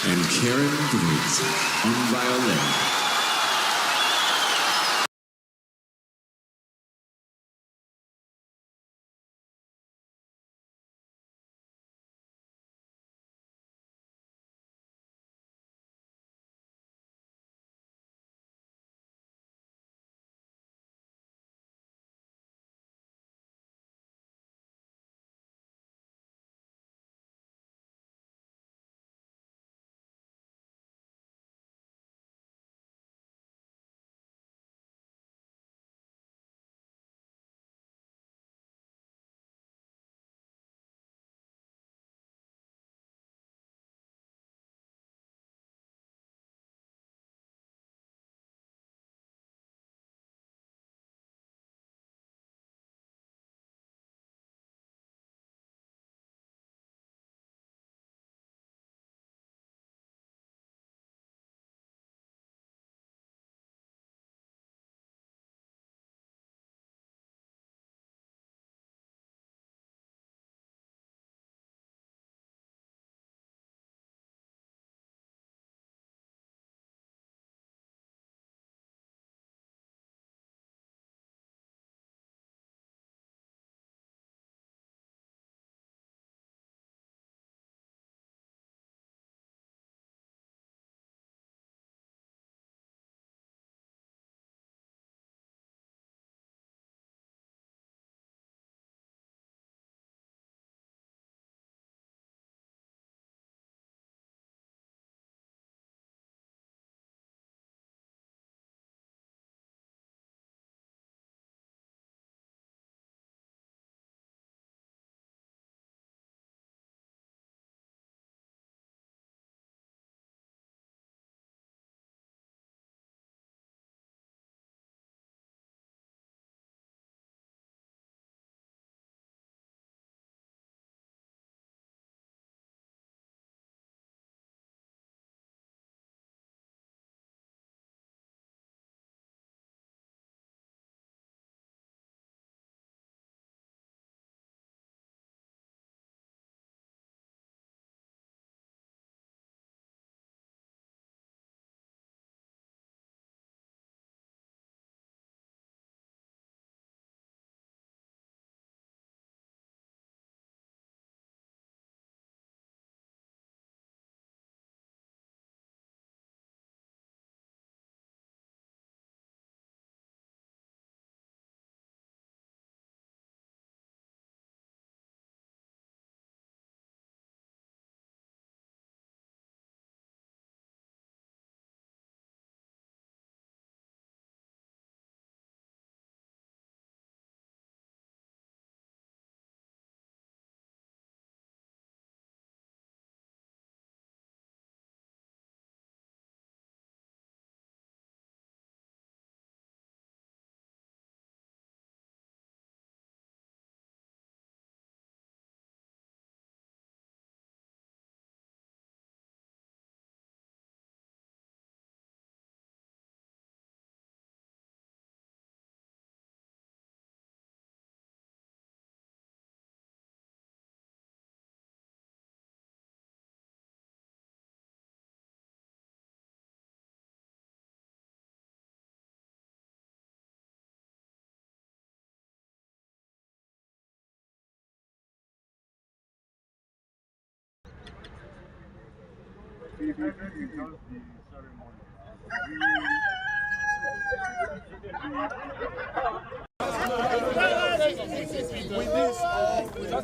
And Karen Dweez on violin.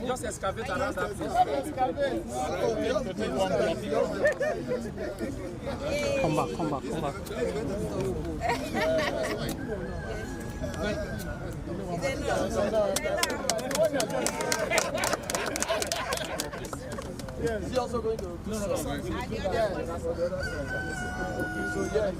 Just excavate around that place. Come back, come back, come back. Yes. Is he also going to do something? Yes. So yeah,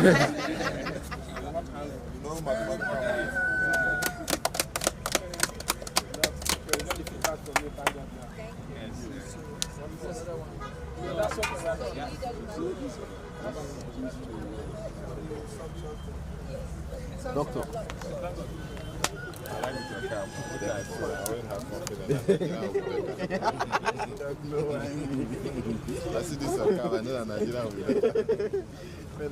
Doctor. I see this on camera, I know that Nigeria will. When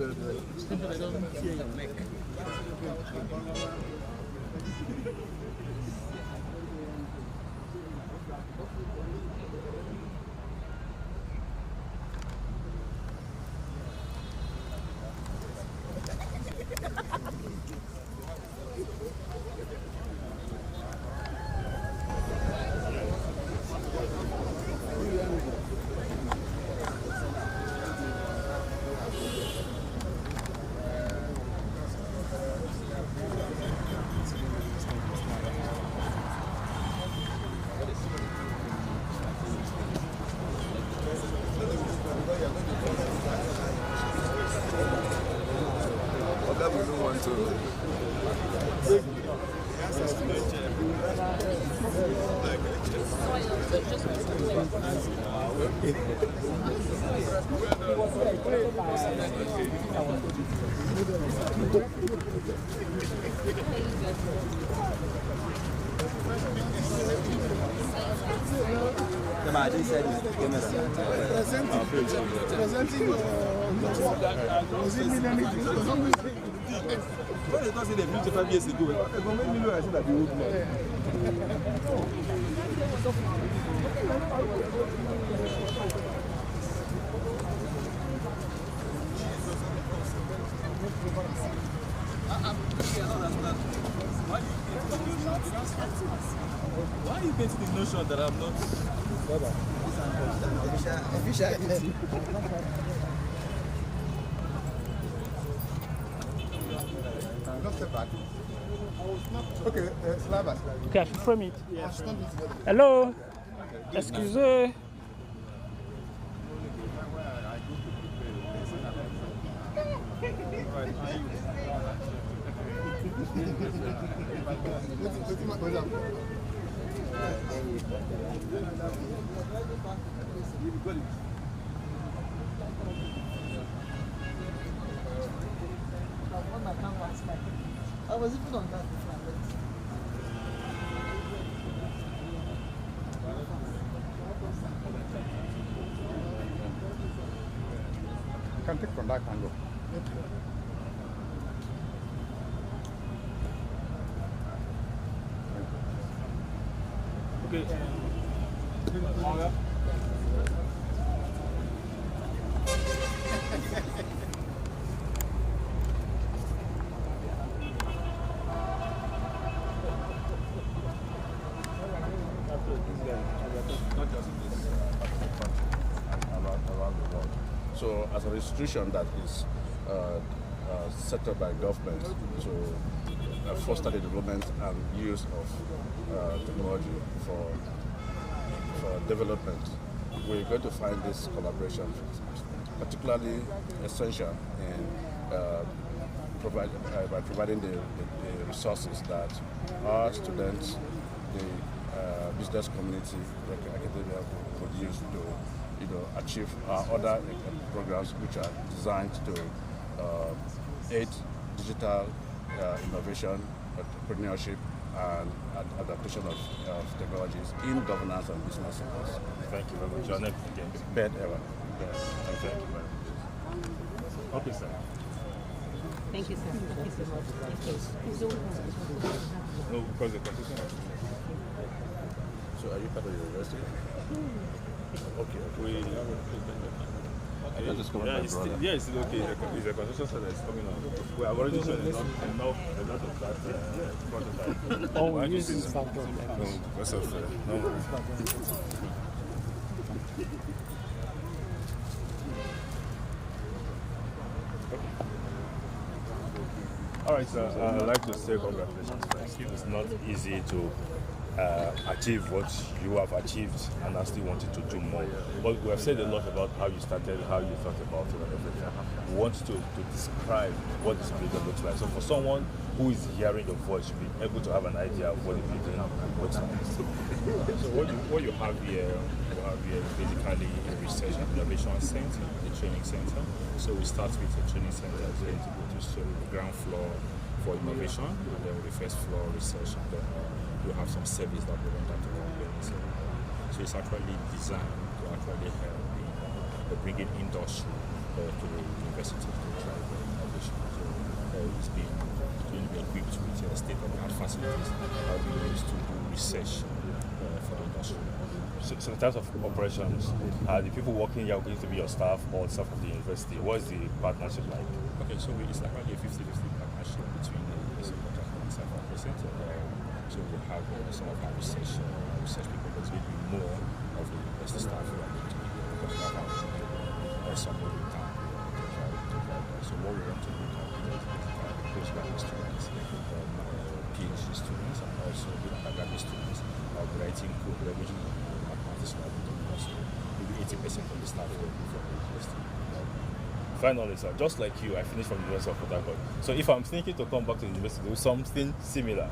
they say the 55 years ago, I said that the old man. Why are you getting the notion that I'm not? Okay, okay, I should frame it. Hello, excusez. I was even on that before. You can take from that angle. Okay. So, as an institution that is set up by government to foster the development and use of technology for development, we're going to find this collaboration particularly essential in by providing the resources that our students, the business community, like academia, would use to achieve other programs which are designed to aid digital innovation, entrepreneurship, and adaptation of technologies in governance and business sectors. Thank you very much. Your name again? Bed Era. Thank you very much. Okay, sir. Thank you, sir. Thank you so much. No, because the constitution. So, are you part of the university? Okay. Okay. I just come my brother. Yeah, it's still okay. It's a constitution that is coming out. We have already shown a lot of that prototype. Oh, we use this factor. No, because of no. All right, sir. I'd like to say congratulations. It's not easy to achieve what you have achieved and are still wanting to do more. But we have said a lot about how you started, how you thought about it and everything. We want to describe what this building looks like. So for someone who is hearing your voice, should be able to have an idea of what the building looks like. So what you have here is basically a research and innovation center, a training center. So we start with a training center that's going to go to the ground floor for innovation, and then with the first floor research, and then we have some service that we render to companies. So it's actually designed to actually help in bringing industry to the university to drive innovation. So it's going to be equipped with state-of-the-art facilities that we use to do research for the industry. So in terms of operations, are the people working here going to be your staff or staff of the university? What is the partnership like? Okay, so it's actually a 50-50 partnership between the University of Port Harcourt and Cyber Crescent. So we have some of our research people, but it's going to be more of the university staff who are going to be, because we have somewhere in town to drive. So what we want to do is postgraduate students, PhD students, and also the undergraduate students are writing code, leveraging mathematics and so maybe 80% of the staff will be from the university. Finally, sir, just like you, I finished from the University of Port Harcourt. So if I'm thinking to come back to the university with something similar,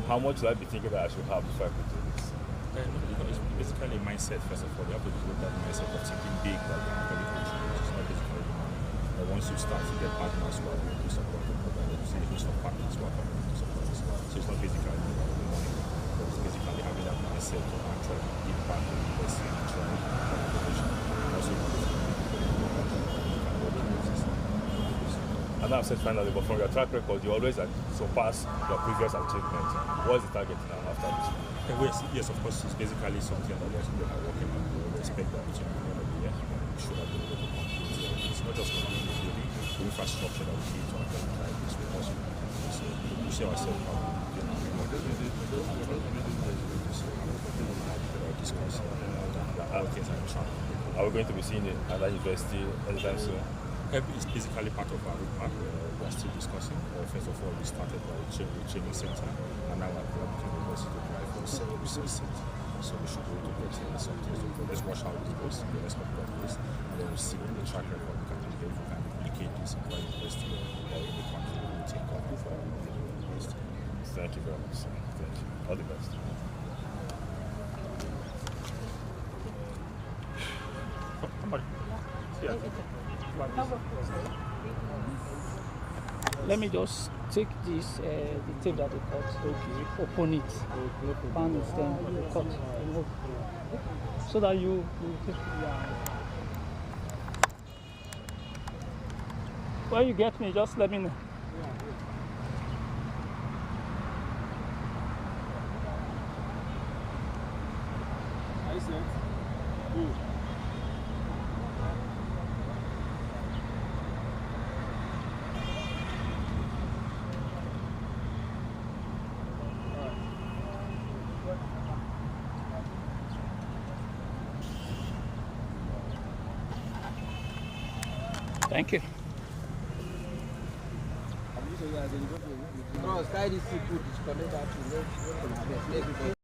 how much should I be thinking that I should have before I could do this? It's basically a mindset, first of all. You have to develop that mindset of thinking big, that you actually contribute. It's not basically money. But once you start to get partners who are willing to support the program, you see a host of partners who are willing to support this. So it's not basically about the money, but it's basically having that mindset to actually give back to the university and try to innovation. And also, and now I've said finally, but from your track record, you always surpass your previous achievements. What is the target now after this? Yes, of course, it's basically something that we are working on. We expect that to be the year. We should have been able to complete it. It's not just the building, the infrastructure that we need to actually drive this with us. So we see ourselves how we can discuss how things are trying. Are we going to be seeing it at that university anytime soon? It's basically part of our roadmap. We are still discussing. First of all, we started by the training center, and now we're going to the university to apply for the research center. So we should be able to get something. So let's watch how it goes in the next couple of days, and then we'll see the track record. We can do if we can replicate this in our university or in the country. We will take off for the university. Thank you very much. Thank you. All the best. Somebody. Yeah. Let me just take this, the tape that they cut, open it, and then cut, remove, so that you take, when you get me, just let me know. I said, Thank you. No, side is put disconnect that to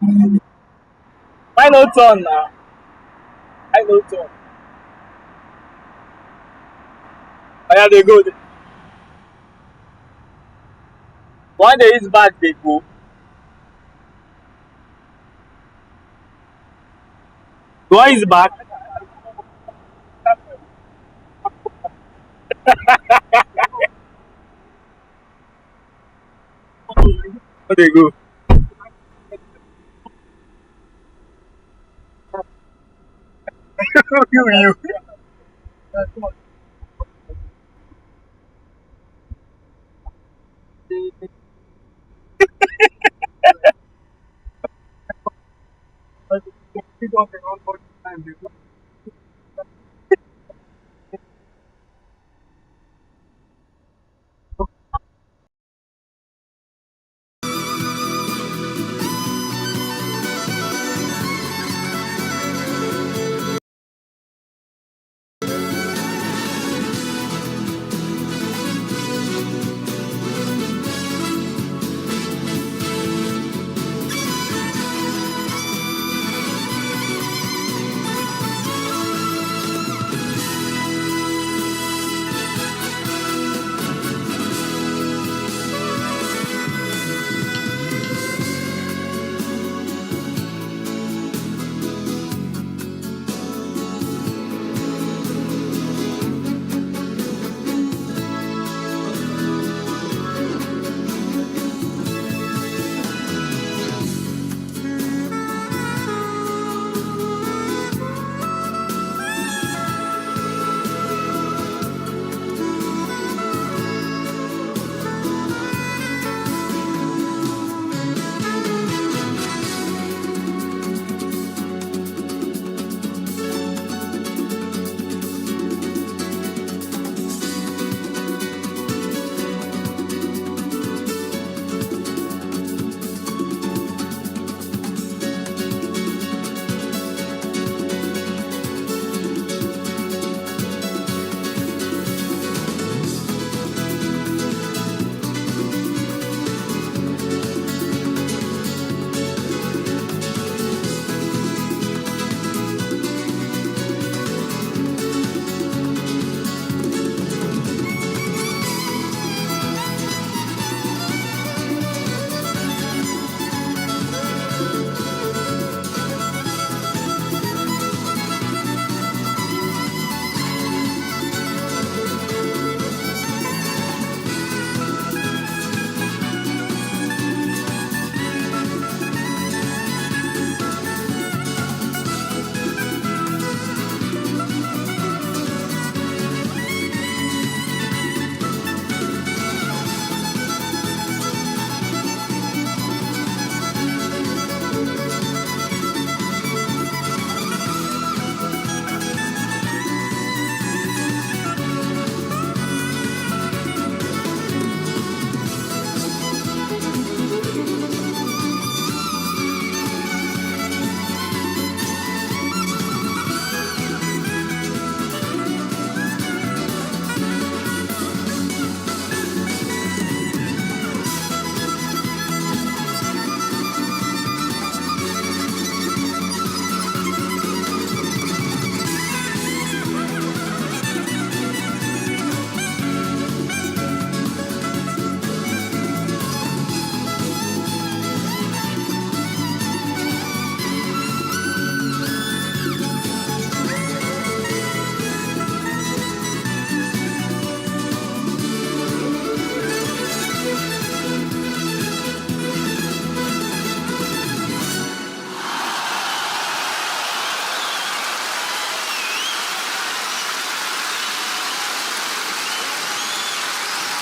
Why no turn now? I no turn. Oh yeah, they go. One day is back, they go. One is back. Where they go? You.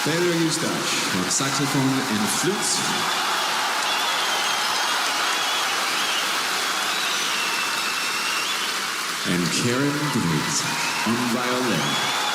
Pedro Eustache on saxophone and flute. And Karen Briggs on violin.